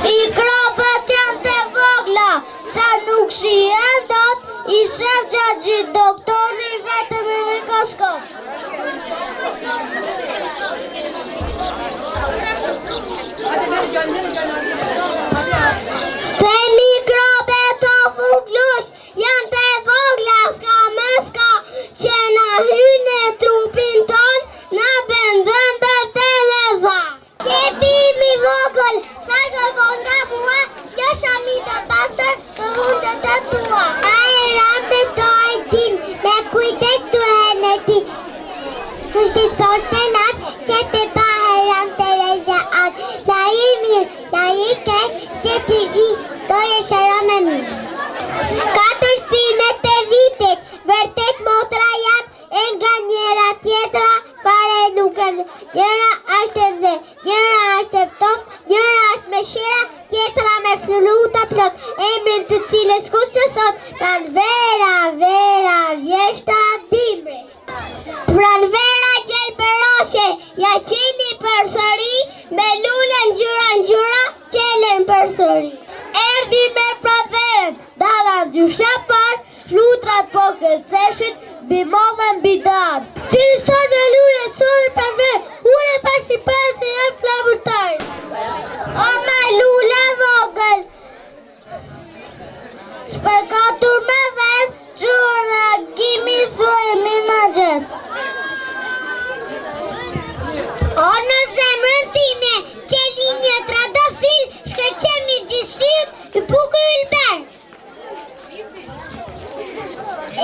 I kropët janë të vogla Sa nuk shihen dot I shef gjatë gjithë doktori Vetëm me mikroskop Se mikropët të voglush Janë të vogla s'ka më s'ka Që na hynë e trupin ton Na bëndën të me dha Qepimi vogël Sa kërkon nga mua Jo shami të pastër Të hundet të tua A e rambe të ajtin Me kujtes të heneti Kushtis poste nat Se të pa e ram të reze at La I mirë, la I kek Se të I Do e shëra me mirë 4 shpimet të vitit Vërtet motra jam E nga njëra tjetra Pare nuk e në Njëra ashtë dhe Njëra ashtë top Njëra ashtë me shira Tjetra me fruta plot Emrin të cilës kusë sot Pranvera, vera, vjeshta, dimri Pranvera gjelperoshe Ja qeni për sëri Me lullën gjyra Qelen për sëri Erdi me pranverën Dalan gjysha par Flutrat po këtëseshit Bimodhen bidar Që sot e lullën sot për verë Ule pas I përë të jam flamurtar O ma lullën vogël Shpërkatur me ves Qurë në gimi Zojë mi në gjithë O në zemrën time Qeli një tradofil Shkëqemi disyut I puku I lber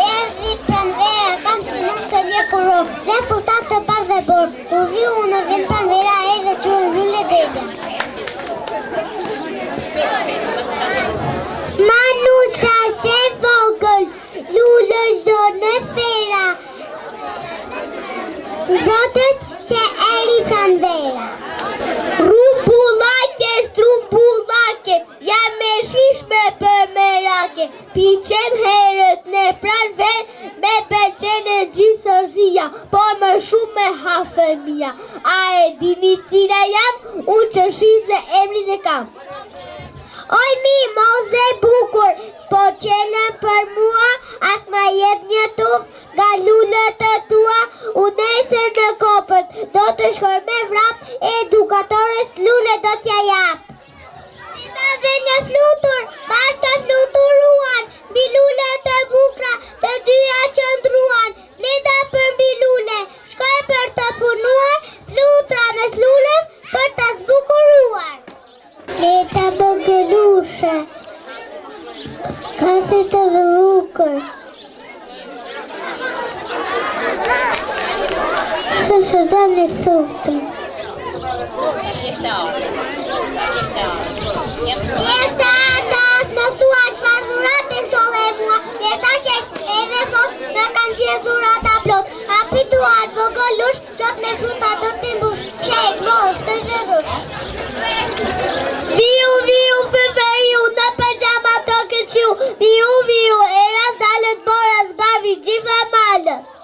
Erdi pranvera Kam si nuk të një kuro Dhe futat të pak dhe bor U viu në vend pranvera Edhe qurë lulle dhejtë Manusa se vogël Lullë zonë fera Zotët se eri pranvera Rumbullake, strumbulake Jam me shishme për merake Piqen herët në pranver Me pëlqen e gjithërzia Por më shumë me hafëmia A e dini cila jam Unë që shizë emrin e kam Oj mi moze bukur Po qelen për mua As ma jep një tuf Nga lullët të tua Unë esër në kopët Do të shkoj me vrap Edukatores lullët do t'ja jap Nita dhe një flutur Bashkë fluturuan Mbi lullët të bukra Të dyja qëndruan Nita për mbi lullët Shkoj për të punuar Flutra me lullët Për të zbukuruar Nita më gënushe Ka se të dhurukër së do një suktë. Jesta atas, mos tuaj pazurat e sole e mua. Jesta qesh edhe sot në kanë gjezurat a plot. Apituat vogëllush, do të me fruta do të mbush. Shek, vosh, të zhërush. Viu, viu, fëveju, në përgjama të këqiu. Viu, viu, e razdalët boras bavi gjitha malët.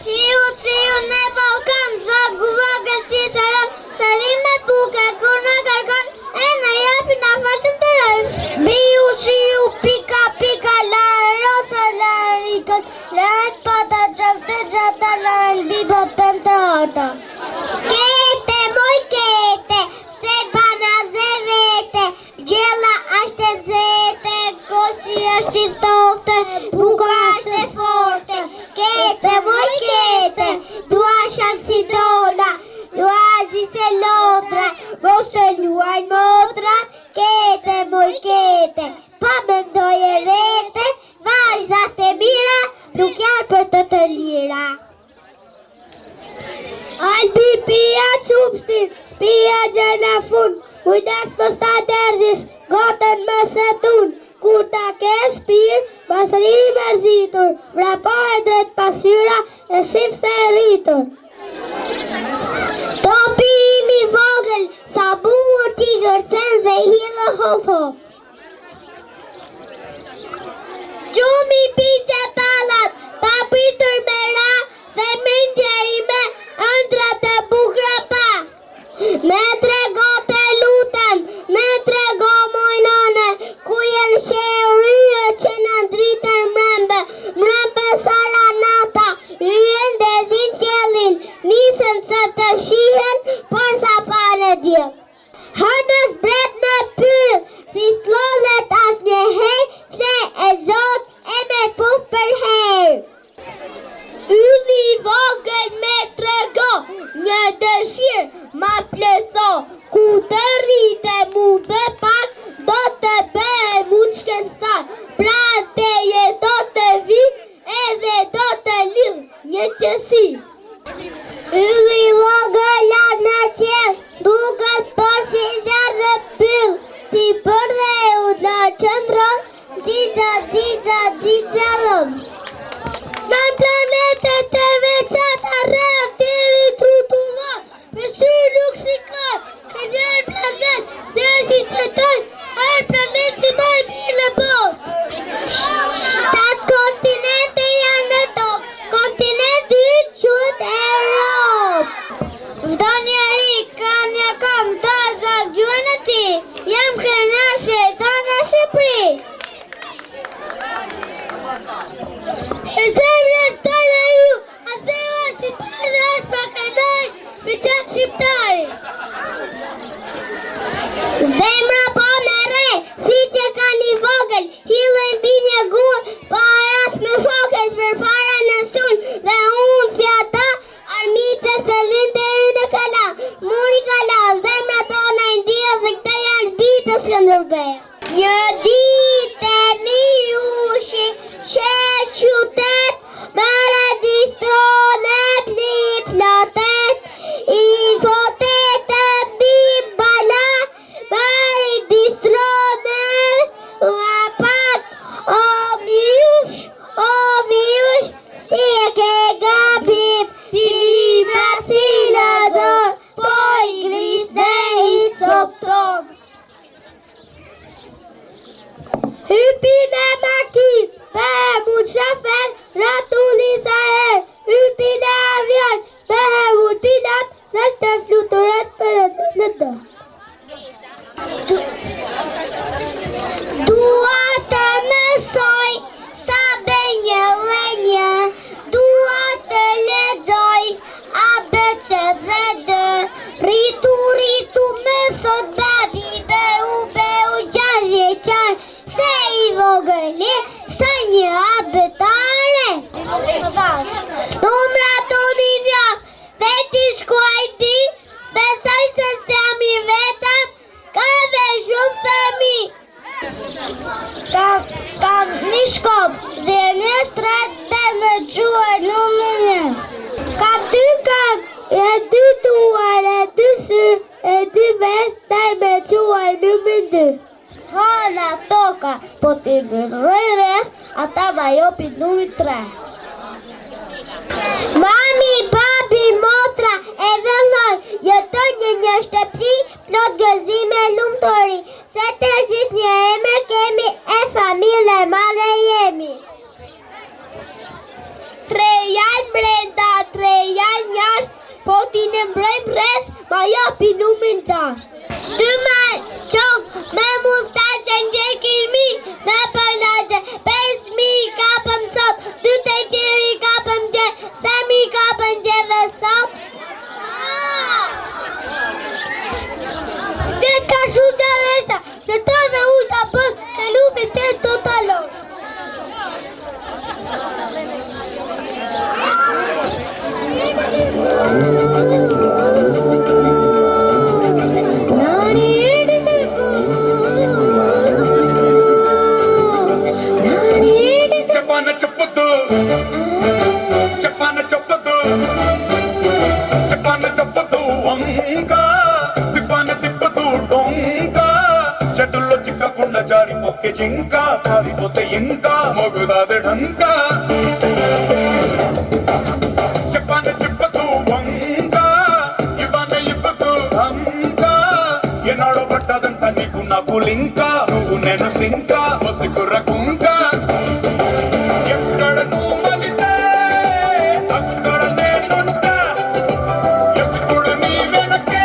Ciu, ciu, ne Balkan, zog, vogël si të rëm, sërim me buke, kur në kërkon, e në japi në fatën të rëm. Biu, shiu, pika, pika, larë, larikës, larë pata, gjafte, gjata, larë, bibo, pëntë, ota. Kete, moj kete, se bana ze vete, gjella ashte zete, kosi është i tofte, buka është e forte. Kete, moj kete, dua shanë si dola, dua zi se lotra, mos të luaj motrat. Kete, moj kete, pa mendoj e rete, vajzat e mira, nuk janë për të lira. Albi pia qupstit, pia gjena fun, kujdes mos ta derdish, gotën më se tun. Kur ta kesh pir, pasri mërzitur, vrapo e drejt pasyra e shif se e rritur. Topi imi vogël, sa bukur ti gërcen dhe hidhe hop hop. Gjumi piqe palat, pa pritur me ra, dhe mendje ime, ëndrat e bukra pa. Me trego të lutem, me trego mojnone, ku jenë shërryë që në dritën mrembe, mrembe sara nata, hyjen dhe zin qelin, nisën se të shihen, por sa pare djel. Hënës bret në pyll, si slollet as një her, se e zot e me puf për her. Ylli vogël me trego, një dëshirë ma pleso, ku të rrite mu dhe pak, do të bëhe mu qënësar, pra teje do të vi, edhe do të lidh një qësi. Ylli vogël lag në qel, duket por si zjarë pyll, si për dhe u në qëndron, diza, diza, diza lëm. Në planetet të veçata rrëv tiri trutullar, me sy nuk shikar, ka njërë planet, dhe si të tërë, arë planet si ma e mirë në botë. 7 kontinente janë në tokë, kontinenti qëtë Europë. Vdo njeri ka një kam të zak gjuën e ti, jam krenar shetan e Shqipëri. E zemrën të në ju, a se është i përë është pa kanaj, me qatë shqiptari. Zemra po me re, si që ka një vogël, hilën bi një gur, pa aras me fokës për para në sun, dhe unë si ata, armite se linde e në kala, muri kala, zemra tona i ndia dhe këta janë bitë Skënderbej. Një ditë e mi ushi, që qytet, më registro në pli plotet, i fotet e bibala, më registro në vapat, o miush, si e ke gabim, si libra cilë dor, po i gris dhe i doktor. Hypi në makin, për mund shafer, ratulli sa her. Hypi në avion, për mund pinat, dhe të fluturat për në do. Dua të mësoj, sa benje dhe një, dua të lexoj, a bëqe dhe dë. Ritu, ritu, mësot babi, beu, gjarje qarë, se i vogëli, sa një abetare. jopit numri 3. Mami, papi, motra e vëllai jeton në një shtëpi plot gëzime lumturi. Se të gjithë një emër kemi e familje e madhe jemi. 3 janë brenda, 3 janë jashtë, po ti në mbrojmë rres, ma japi numrin 6. 2 ma qok, me mustaqe ndjekin mi, në përlaqe, 5.000 kapëm sot, 2 të tjeri kapëm dje, 3.000 kapëm dje dhe sot. Dhe ka shumë të resa, dhe të dhe ujta pës, ke lupi të totalon. జారి మొక్కే జింక పారిపోతే ఇంకా మొగుదాది ఢంక చెప్పాను చెప్పదు వంక ఇవ్వను ఇవ్వదు హంక ఎన్నాడో పట్టదంట నీకు నాకు లింక నువ్వు నేను సింక వసుకుర్ర కుంక ఎక్కడ నువ్వు మదితే అక్కడ నేనుంటా ఎప్పుడు నీ వెనకే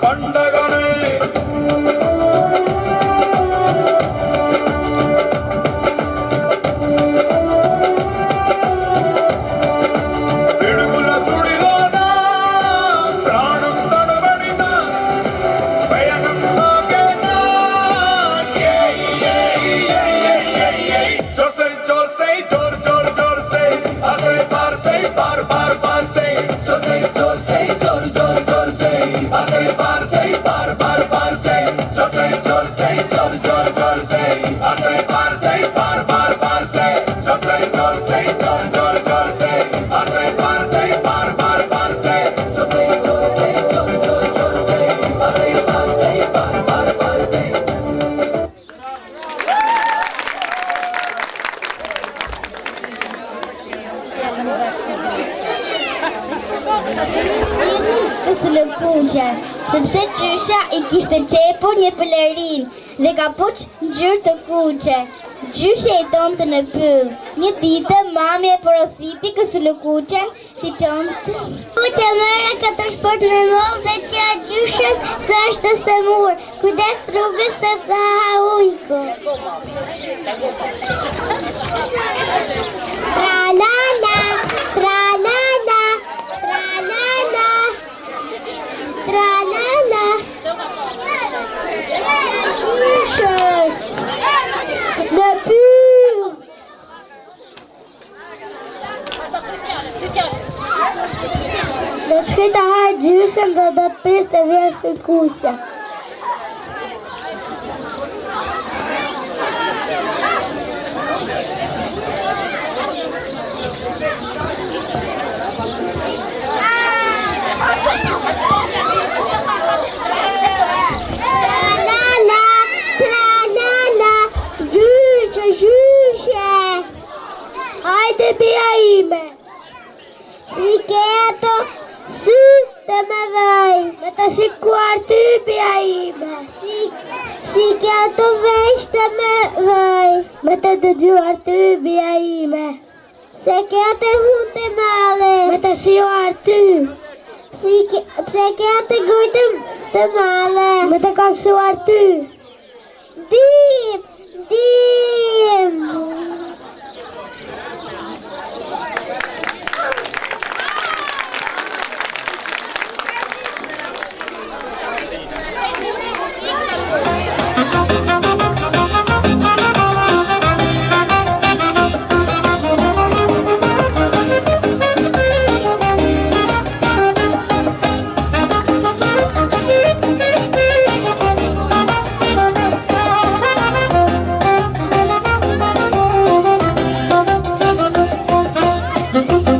పండగనే Sepse qysha I kishte qepur një pelerin dhe kapuç ngjyrë të kuqe. Gjyshe I donte në pyll. Një ditë mami e porositi kësullukuqen si qonte. Kuqe mëre këtë shport me mollë dhe që gjyshes së është se mur. Kujdes rrugës se të ha ujko. Tra-la-la, tra-la-la, tra-la-la, tra-la-la. Gjyshes në pyll. Dhe që këta hajë gjyshen dhe dhe pres të vjerë së kusja. Tra-la-la, tra-la-la, gjyshe, gjyshe. Hajde bia ime. Si keto sy të me dhej, me të shikuar ty bia ime. Si keto vesh të me dhej, me të dëgjuar ty bia ime. Se kete hund të male, me të shijuar ty. Se kete gujtë të male, me të kapsuar ty. Dim, dim. Thank you.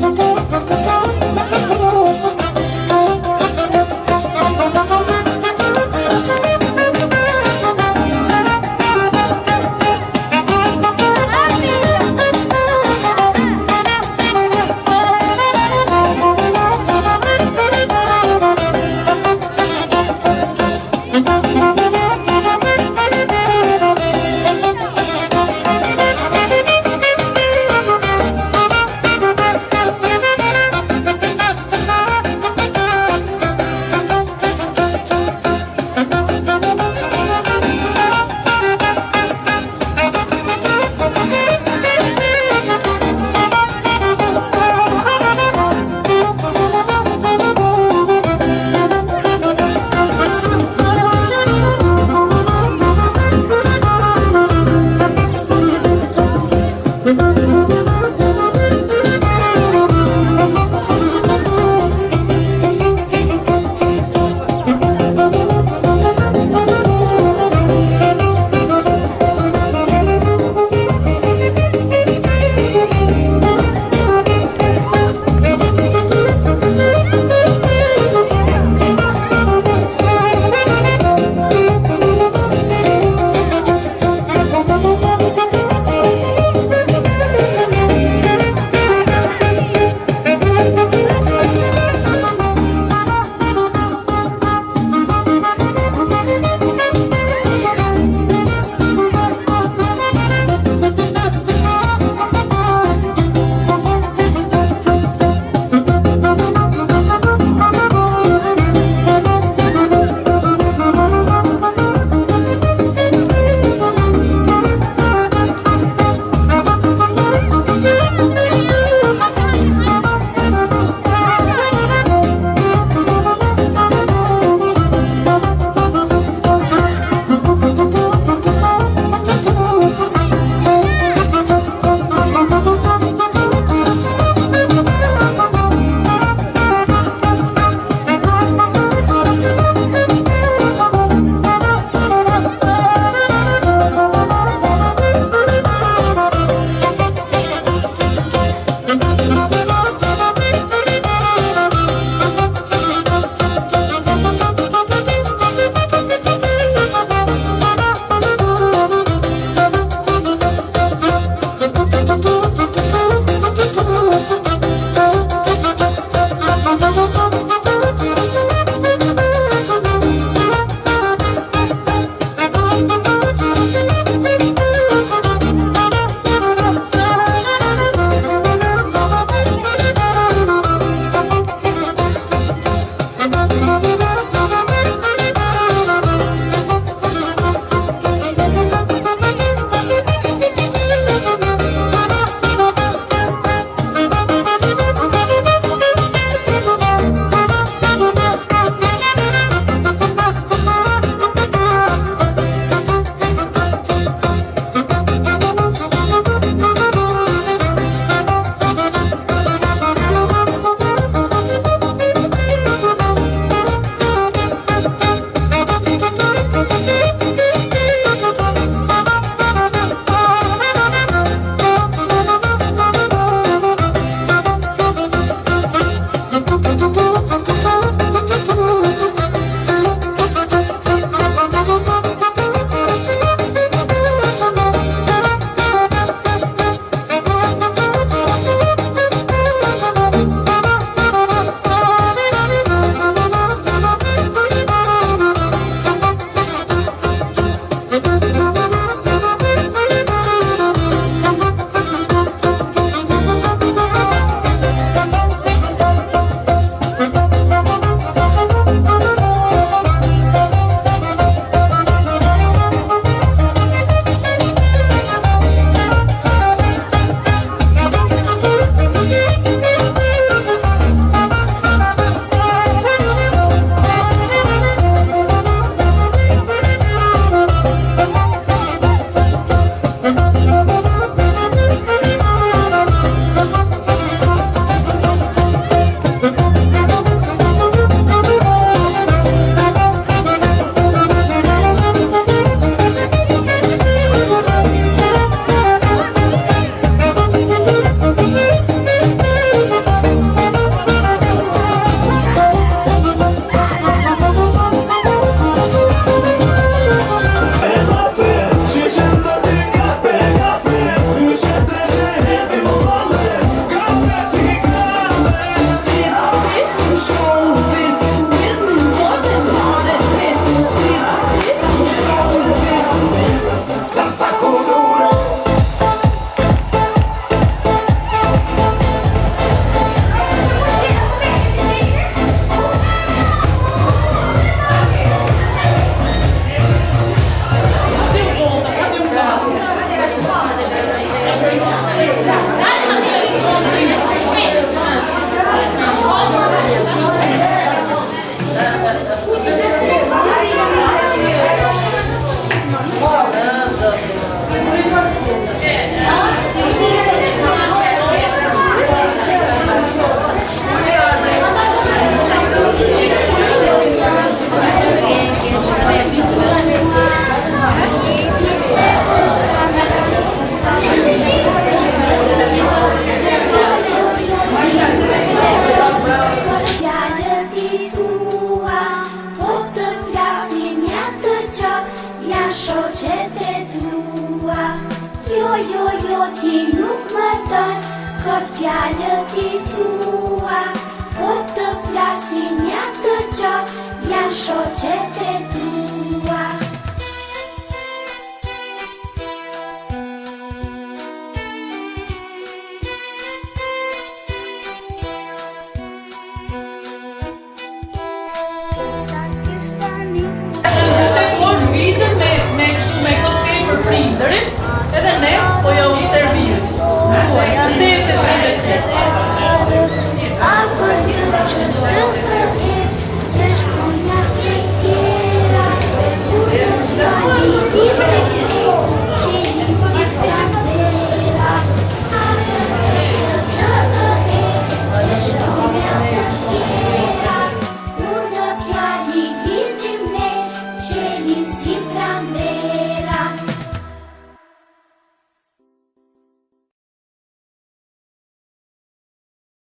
Edhe ne, po ja u servis.